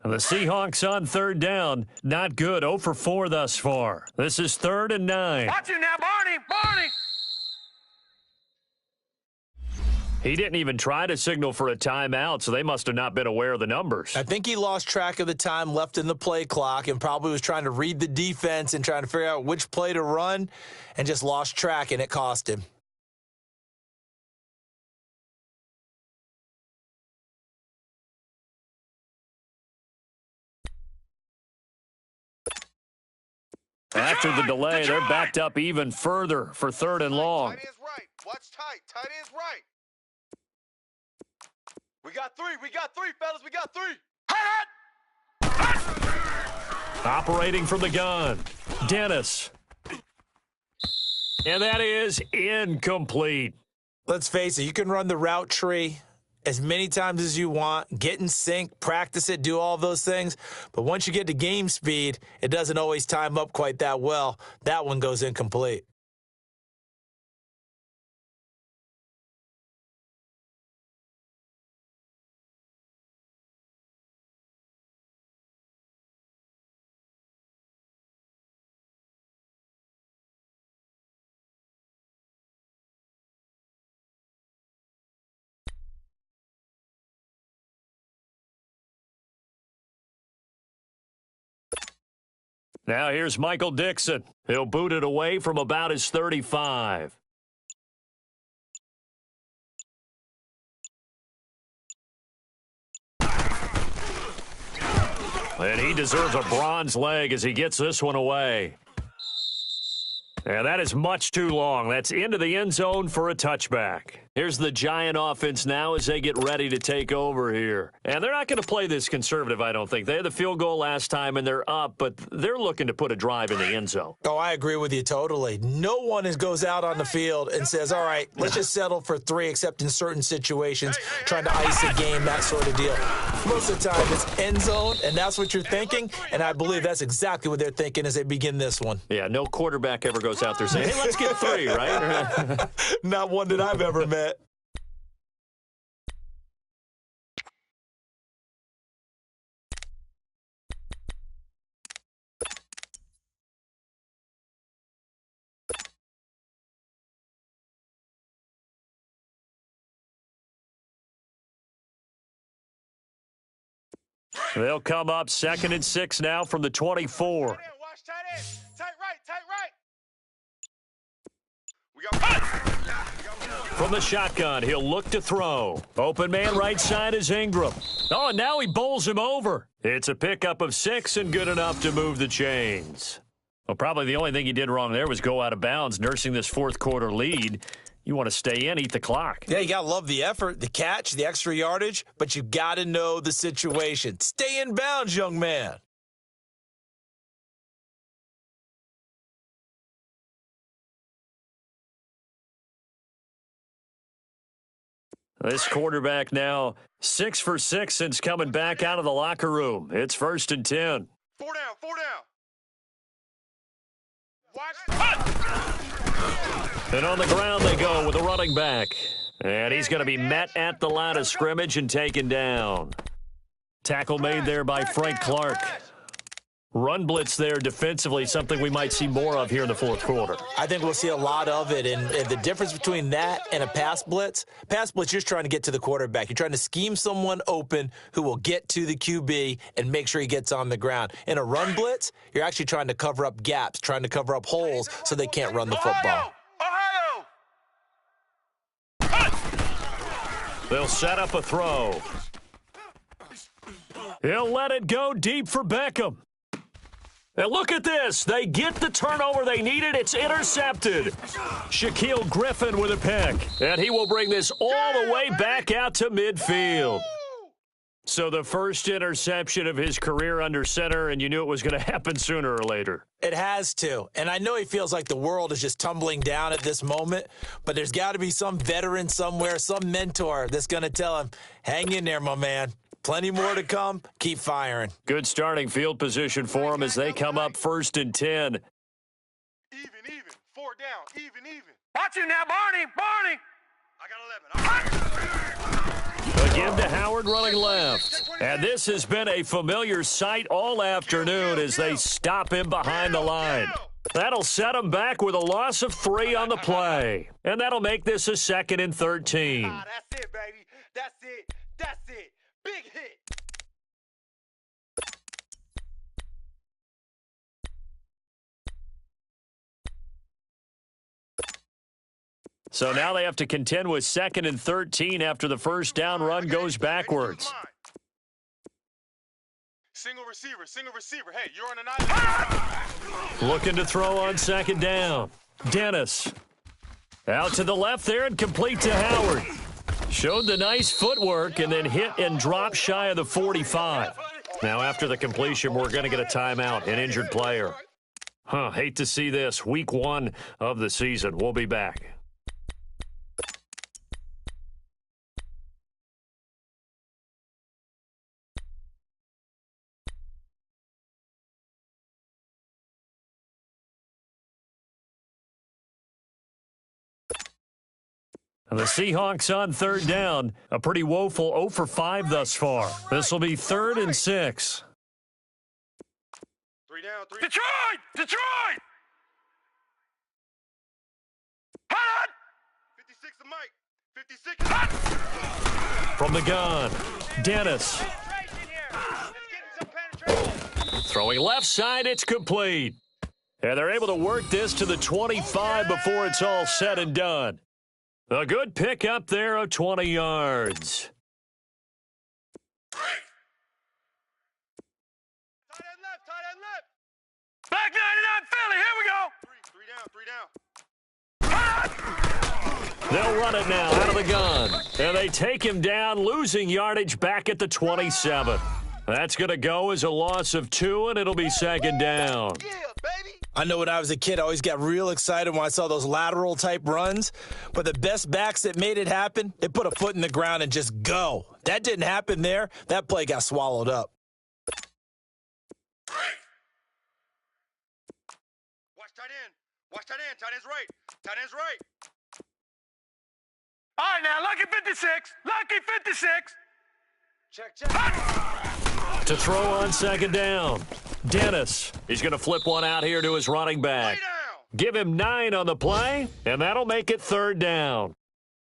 Speaker 1: And the Seahawks on third down. Not good. 0 for 4 thus far. This is 3rd and 9.
Speaker 3: Watch it now, Barney! Barney!
Speaker 1: He didn't even try to signal for a timeout, so they must have not been aware of the numbers.
Speaker 4: I think he lost track of the time left in the play clock and probably was trying to read the defense and trying to figure out which play to run and just lost track, and it cost him.
Speaker 1: After the delay, they're backed up even further for 3rd and long.
Speaker 2: Tight end's right. Watch tight. Tight end's right. We got three, fellas. We got three.
Speaker 1: Operating from the gun, Dennis. And that is incomplete.
Speaker 4: Let's face it, you can run the route tree as many times as you want, get in sync, practice it, do all those things. But once you get to game speed, it doesn't always time up quite that well. That one goes incomplete.
Speaker 1: Now here's Michael Dixon. He'll boot it away from about his 35. And he deserves a bronze leg as he gets this one away. And that is much too long. That's into the end zone for a touchback. Here's the Giant offense now as they get ready to take over here. And they're not going to play this conservative, I don't think. They had the field goal last time, and they're up, but they're looking to put a drive in the end zone.
Speaker 4: Oh, I agree with you totally. No one goes out on the field and says, all right, let's just settle for 3, except in certain situations, trying to ice a game, that sort of deal. Most of the time, it's end zone, and that's what you're thinking, and I believe that's exactly what they're thinking as they begin this one.
Speaker 1: Yeah, no quarterback ever goes out there saying, hey, let's get 3, right?
Speaker 4: Not one that I've ever met.
Speaker 1: They'll come up 2nd and 6 now from the 24.
Speaker 2: Watch tight end. Tight right. We got
Speaker 1: From the shotgun, he'll look to throw. Open man right side is Ingram. Oh, and now he bowls him over. It's a pickup of 6 and good enough to move the chains. Well, probably the only thing he did wrong there was go out of bounds, nursing this 4th quarter lead. You want to stay in, eat the clock.
Speaker 4: Yeah, you got to love the effort, the catch, the extra yardage, but you got to know the situation. Stay in bounds, young man.
Speaker 1: This quarterback now 6 for 6 since coming back out of the locker room. It's 1st and 10.
Speaker 2: 4 down. Watch.
Speaker 1: And on the ground they go with a running back. And he's going to be met at the line of scrimmage and taken down. Tackle made there by Frank Clark. Run blitz there defensively, something we might see more of here in the fourth quarter.
Speaker 4: I think we'll see a lot of it, and the difference between that and a pass blitz, you're just trying to get to the quarterback. You're trying to scheme someone open who will get to the QB and make sure he gets on the ground. In a run blitz, you're actually trying to cover up gaps, trying to cover up holes so they can't run the football.
Speaker 1: They'll set up a throw. He'll let it go deep for Beckham. And look at this. They get the turnover they needed. It's intercepted. Shaquille Griffin with a pick. And he will bring this all the way back out to midfield. So the first interception of his career under center, and you knew it was going to happen sooner or later.
Speaker 4: It has to. And I know he feels like the world is just tumbling down at this moment, but there's got to be some veteran somewhere, some mentor that's going to tell him, hang in there, my man. Plenty more to come. Keep firing.
Speaker 1: Good starting field position for him as they come up 1st and 10.
Speaker 2: Even. 4 down. Even.
Speaker 3: Watch him now, Barney.
Speaker 2: I got 11.
Speaker 1: Again to Howard running left. And this has been a familiar sight all afternoon as they stop him behind the line. That'll set him back with a loss of 3 on the play. And that'll make this a 2nd and 13.
Speaker 2: That's it, baby. That's it. Big hit.
Speaker 1: So now they have to contend with 2nd and 13 after the first down run goes backwards.
Speaker 2: Single receiver. Hey, you're on an island.
Speaker 1: Looking to throw on 2nd down. Dennis. Out to the left there and complete to Howard. Showed the nice footwork and then hit and dropped shy of the 45. Now after the completion, we're going to get a timeout, an injured player. Hate to see this. Week 1 of the season. We'll be back. The Seahawks on 3rd down. A pretty woeful 0 for 5 thus far. This will be 3rd and 6.
Speaker 2: 3 down.
Speaker 3: Detroit! Hot!
Speaker 2: 56 to Mike. 56.
Speaker 1: From the gun, Dennis. Throwing left side, it's complete. And they're able to work this to the 25 before it's all said and done. A good pick up there of 20 yards.
Speaker 2: Tight end left.
Speaker 3: Back 99 Philly, here we go.
Speaker 2: 3 down.
Speaker 1: They'll run it now out of the gun. And they take him down, losing yardage back at the 27. That's going to go as a loss of 2, and it'll be 2nd down.
Speaker 2: Yeah, baby.
Speaker 4: I know when I was a kid, I always got real excited when I saw those lateral type runs. But the best backs that made it happen, they put a foot in the ground and just go. That didn't happen there. That play got swallowed up.
Speaker 2: Watch tight end. Tight end's right.
Speaker 3: All right, now, lucky 56.
Speaker 2: Check.
Speaker 1: To throw on 2nd down. Dennis. He's going to flip one out here to his running back. Give him 9 on the play, and that'll make it 3rd down.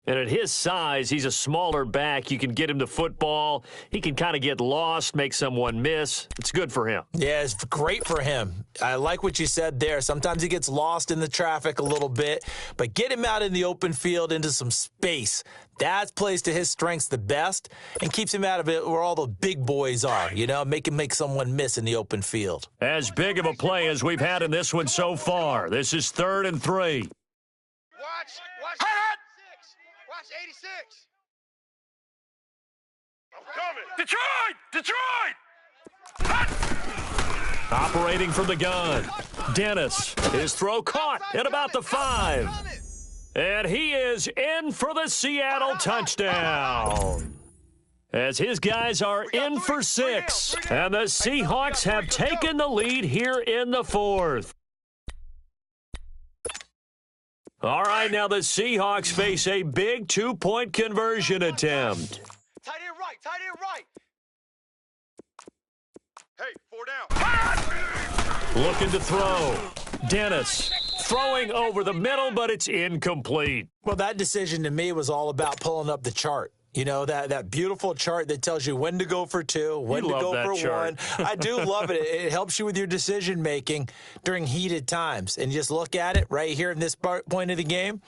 Speaker 1: And at his size, he's a smaller back. You can get him the football. He can kind of get lost, make someone miss. It's good for him.
Speaker 4: Yeah, it's great for him. I like what you said there. Sometimes he gets lost in the traffic a little bit, but get him out in the open field into some space. That plays to his strengths the best and keeps him out of it where all the big boys are, make him make someone miss in the open field.
Speaker 1: As big of a play as we've had in this one so far. This is 3rd and 3.
Speaker 2: Watch 86. I'm coming.
Speaker 3: Detroit!
Speaker 1: Operating from the gun. Dennis. His throw caught at about the 5. And he is in for the Seattle touchdown. As his guys are in for 6. And the Seahawks have taken the lead here in the 4th. All right, now the Seahawks face a big two-point conversion attempt.
Speaker 2: Tight end right, tight end right. Hey, 4 down.
Speaker 1: Looking to throw. Dennis throwing over the middle, but it's incomplete.
Speaker 4: Well, that decision to me was all about pulling up the chart. You know, that beautiful chart that tells you when to go for two, when to go for
Speaker 1: chart.
Speaker 4: one. I do love it. It helps you with your decision-making during heated times. And just look at it right here in this point of the game.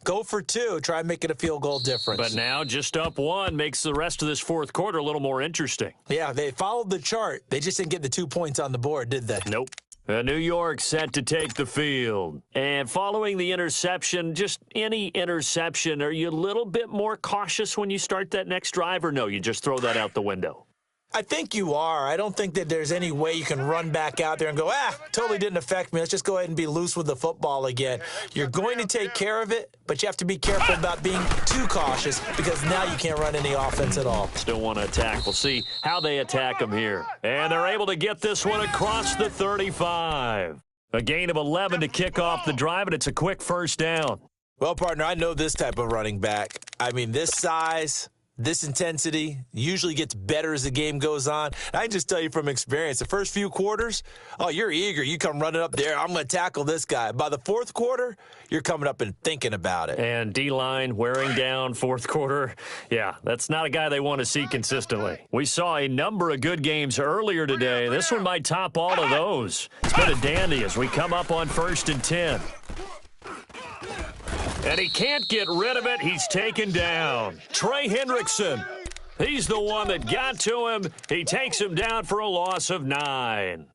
Speaker 4: Go for two. Try and make it a field goal difference.
Speaker 1: But now just up one makes the rest of this fourth quarter a little more interesting.
Speaker 4: Yeah, they followed the chart. They just didn't get the 2 points on the board, did they?
Speaker 1: Nope. New York set to take the field. And following the interception, just any interception, are you a little bit more cautious when you start that next drive, or no, you just throw that out the window?
Speaker 4: I think you are. I don't think that there's any way you can run back out there and go, totally didn't affect me. Let's just go ahead and be loose with the football again. You're going to take care of it, but you have to be careful about being too cautious because now you can't run any offense at all.
Speaker 1: Still want to attack. We'll see how they attack them here. And they're able to get this one across the 35. A gain of 11 to kick off the drive, and it's a quick first down.
Speaker 4: Well, partner, I know this type of running back. I mean, this size, this intensity usually gets better as the game goes on. And I can just tell you from experience, the first few quarters, you're eager. You come running up there, I'm going to tackle this guy. By the fourth quarter, you're coming up and thinking about it.
Speaker 1: And D-line wearing down fourth quarter. Yeah, that's not a guy they want to see consistently. We saw a number of good games earlier today. This one might top all of those. It's been a dandy as we come up on 1st and 10. And he can't get rid of it. He's taken down. Trey Hendrickson. He's the one that got to him. He takes him down for a loss of 9.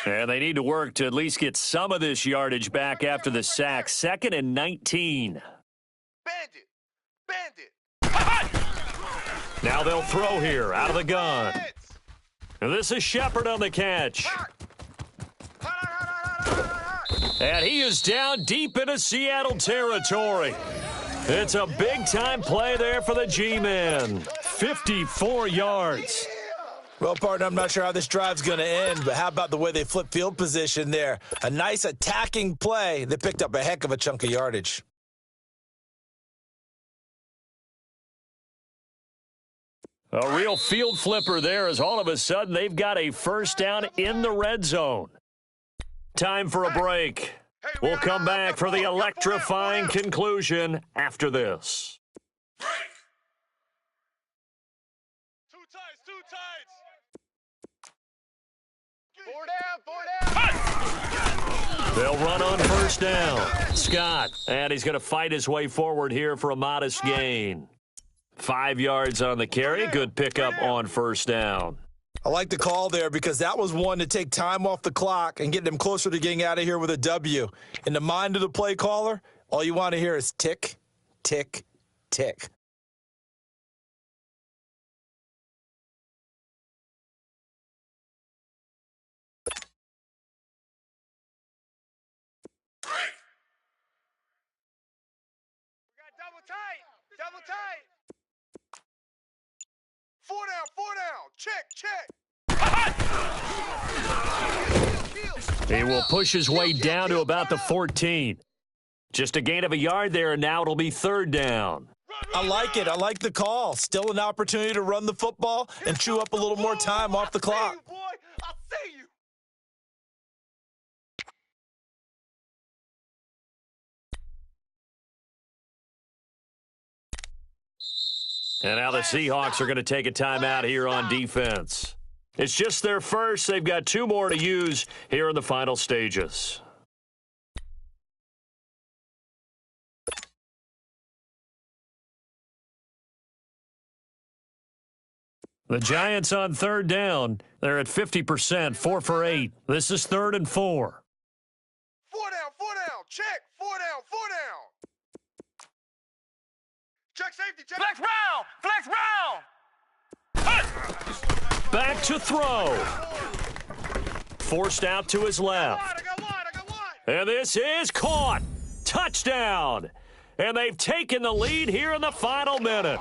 Speaker 1: And they need to work to at least get some of this yardage back after the sack. 2nd and 19.
Speaker 2: Bandit.
Speaker 1: Now they'll throw here out of the gun. And this is Shepard on the catch. And he is down deep into Seattle territory. It's a big-time play there for the G-Men. 54 yards.
Speaker 4: Well, partner, I'm not sure how this drive's going to end, but how about the way they flip field position there? A nice attacking play that picked up a heck of a chunk of yardage.
Speaker 1: A real field flipper there as all of a sudden they've got a first down in the red zone. Time for a break. We'll come back for the electrifying conclusion after this.
Speaker 2: Two tights. 4 down.
Speaker 1: They'll run on first down. Scott, and he's going to fight his way forward here for a modest gain. 5 yards on the carry. Good pickup on first down.
Speaker 4: I like the call there because that was one to take time off the clock and get them closer to getting out of here with a W. In the mind of the play caller, all you want to hear is tick, tick, tick.
Speaker 2: Double tight. 4 down. Check.
Speaker 1: He will push his way down to about the 14. Just a gain of a yard there, and now it'll be 3rd down.
Speaker 4: I like it. I like the call. Still an opportunity to run the football and chew up a little more time off the clock.
Speaker 2: I see you.
Speaker 1: And now the Seahawks are going to take a timeout here on defense. It's just their first. They've got 2 more to use here in the final stages. The Giants on 3rd down. They're at 50%, 4 for 8. This is 3rd and 4.
Speaker 2: 4 down. Check. 4 down. Check safety. Check.
Speaker 3: Flex round.
Speaker 1: Back to throw. Forced out to his left.
Speaker 2: I got wide.
Speaker 1: And this is caught. Touchdown. And they've taken the lead here in the final minute.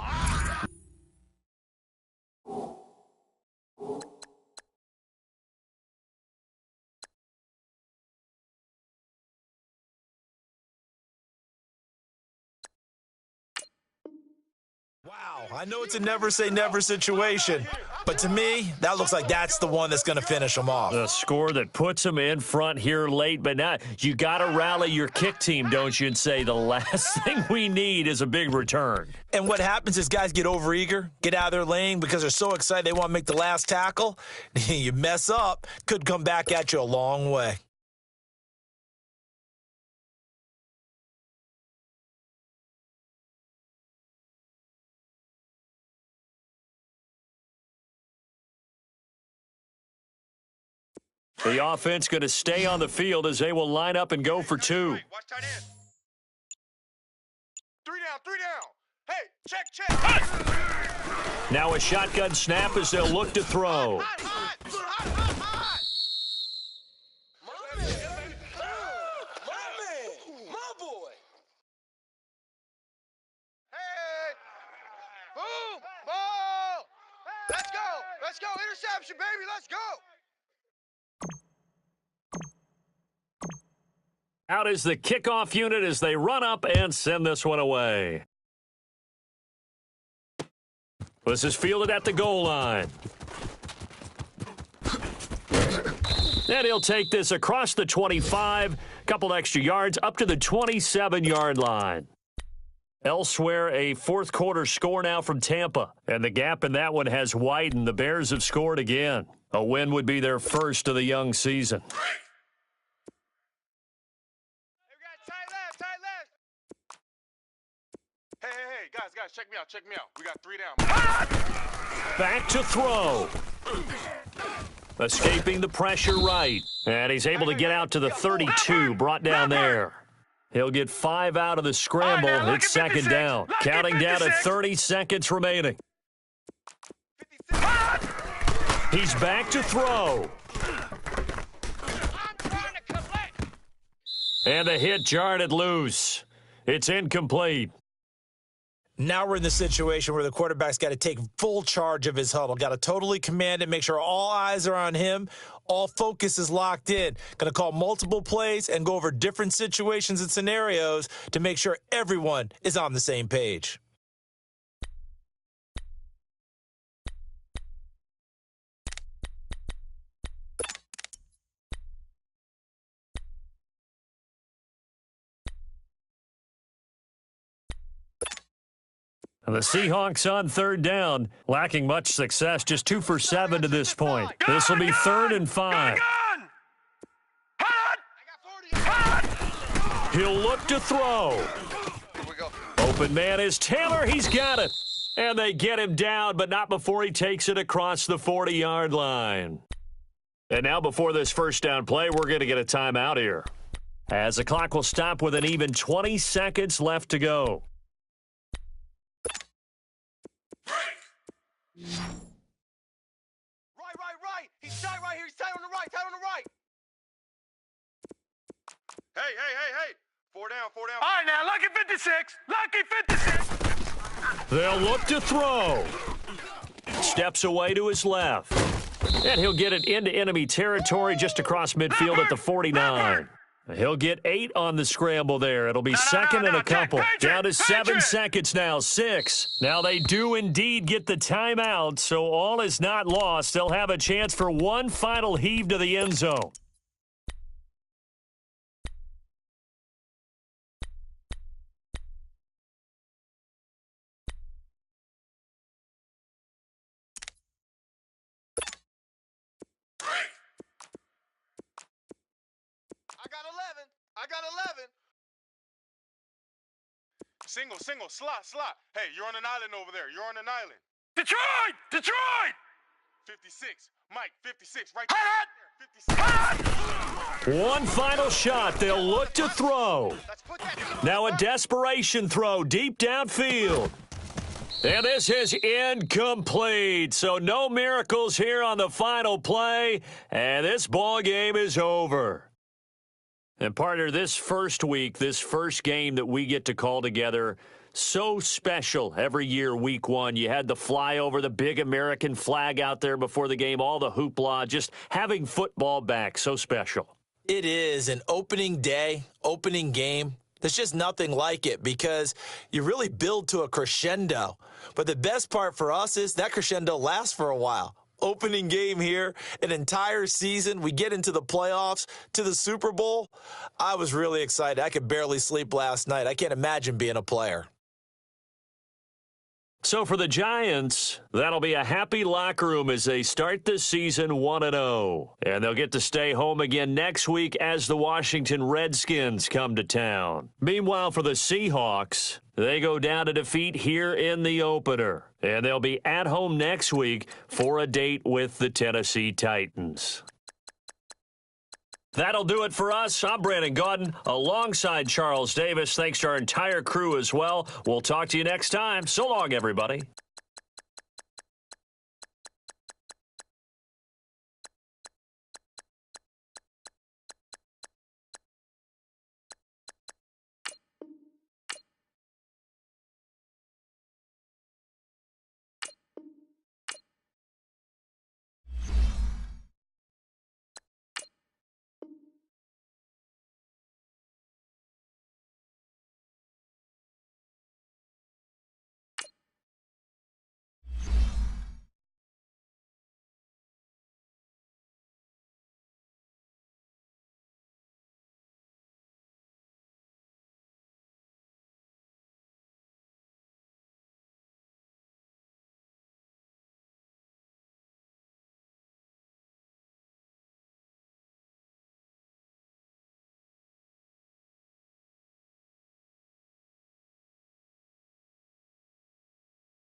Speaker 4: Wow, I know it's a never say never situation, but to me, that looks like that's the one that's going to finish them off.
Speaker 1: The score that puts them in front here late, but now you got to rally your kick team, don't you, and say the last thing we need is a big return.
Speaker 4: And what happens is guys get overeager, get out of their lane because they're so excited they want to make the last tackle. You mess up, could come back at you a long way.
Speaker 1: The offense going to stay on the field as they will line up and go for two.
Speaker 2: Watch tight end. 3 down, 3 down. Hey, check.
Speaker 1: Now a shotgun snap as they'll look to throw.
Speaker 2: Hot. My boy. Hey. Boom. Ball. Let's go. Interception, baby. Let's go.
Speaker 1: Out is the kickoff unit as they run up and send this one away. This is fielded at the goal line. And he'll take this across the 25, couple extra yards up to the 27-yard line. Elsewhere, a fourth quarter score now from Tampa. And the gap in that one has widened. The Bears have scored again. A win would be their first of the young season.
Speaker 2: Hey, guys, check me out. We got 3 down.
Speaker 1: Back to throw. Escaping the pressure right. And he's able to get out to the 32, brought down there. He'll get 5 out of the scramble. It's second down. Counting down to 30 seconds remaining. He's back to throw. And the hit jarred it loose. It's incomplete.
Speaker 4: Now we're in the situation where the quarterback's got to take full charge of his huddle. Got to totally command it, make sure all eyes are on him. All focus is locked in. Going to call multiple plays and go over different situations and scenarios to make sure everyone is on the same page.
Speaker 1: And the Seahawks on third down, lacking much success, just 2 for 7 to this point. This will be 3rd and 5. He'll look to throw. Open man is Taylor. He's got it. And they get him down, but not before he takes it across the 40-yard line. And now before this first down play, we're going to get a timeout here, as the clock will stop with an even 20 seconds left to go.
Speaker 2: Right. He's tight right here. He's tight on the right. Hey. 4 down.
Speaker 3: All right, now, lucky 56.
Speaker 1: They'll look to throw. Steps away to his left. And he'll get it into enemy territory just across midfield at the 49. He'll get 8 on the scramble there. It'll be second and a couple. Down to 7 seconds now. 6. Now they do indeed get the timeout, so all is not lost. They'll have a chance for one final heave to the end zone.
Speaker 2: I got 11. Single, slot. Hey, you're on an island over there. You're on an island.
Speaker 3: Detroit!
Speaker 2: 56. Mike, 56. Right there. 56.
Speaker 1: One final shot. They'll look to throw. Now a desperation throw deep downfield. And this is incomplete. So no miracles here on the final play. And this ball game is over. And, partner, this first week, this first game that we get to call together, so special every year, week one. You had the flyover, the big American flag out there before the game, all the hoopla, just having football back, so special.
Speaker 4: It is an opening day, opening game. There's just nothing like it because you really build to a crescendo. But the best part for us is that crescendo lasts for a while. Opening game here, an entire season. We get into the playoffs, to the Super Bowl. I was really excited. I could barely sleep last night. I can't imagine being a player.
Speaker 1: So for the Giants, that'll be a happy locker room as they start this season 1-0. And they'll get to stay home again next week as the Washington Redskins come to town. Meanwhile, for the Seahawks, they go down to defeat here in the opener. And they'll be at home next week for a date with the Tennessee Titans. That'll do it for us. I'm Brandon Gaudin alongside Charles Davis. Thanks to our entire crew as well. We'll talk to you next time. So long, everybody.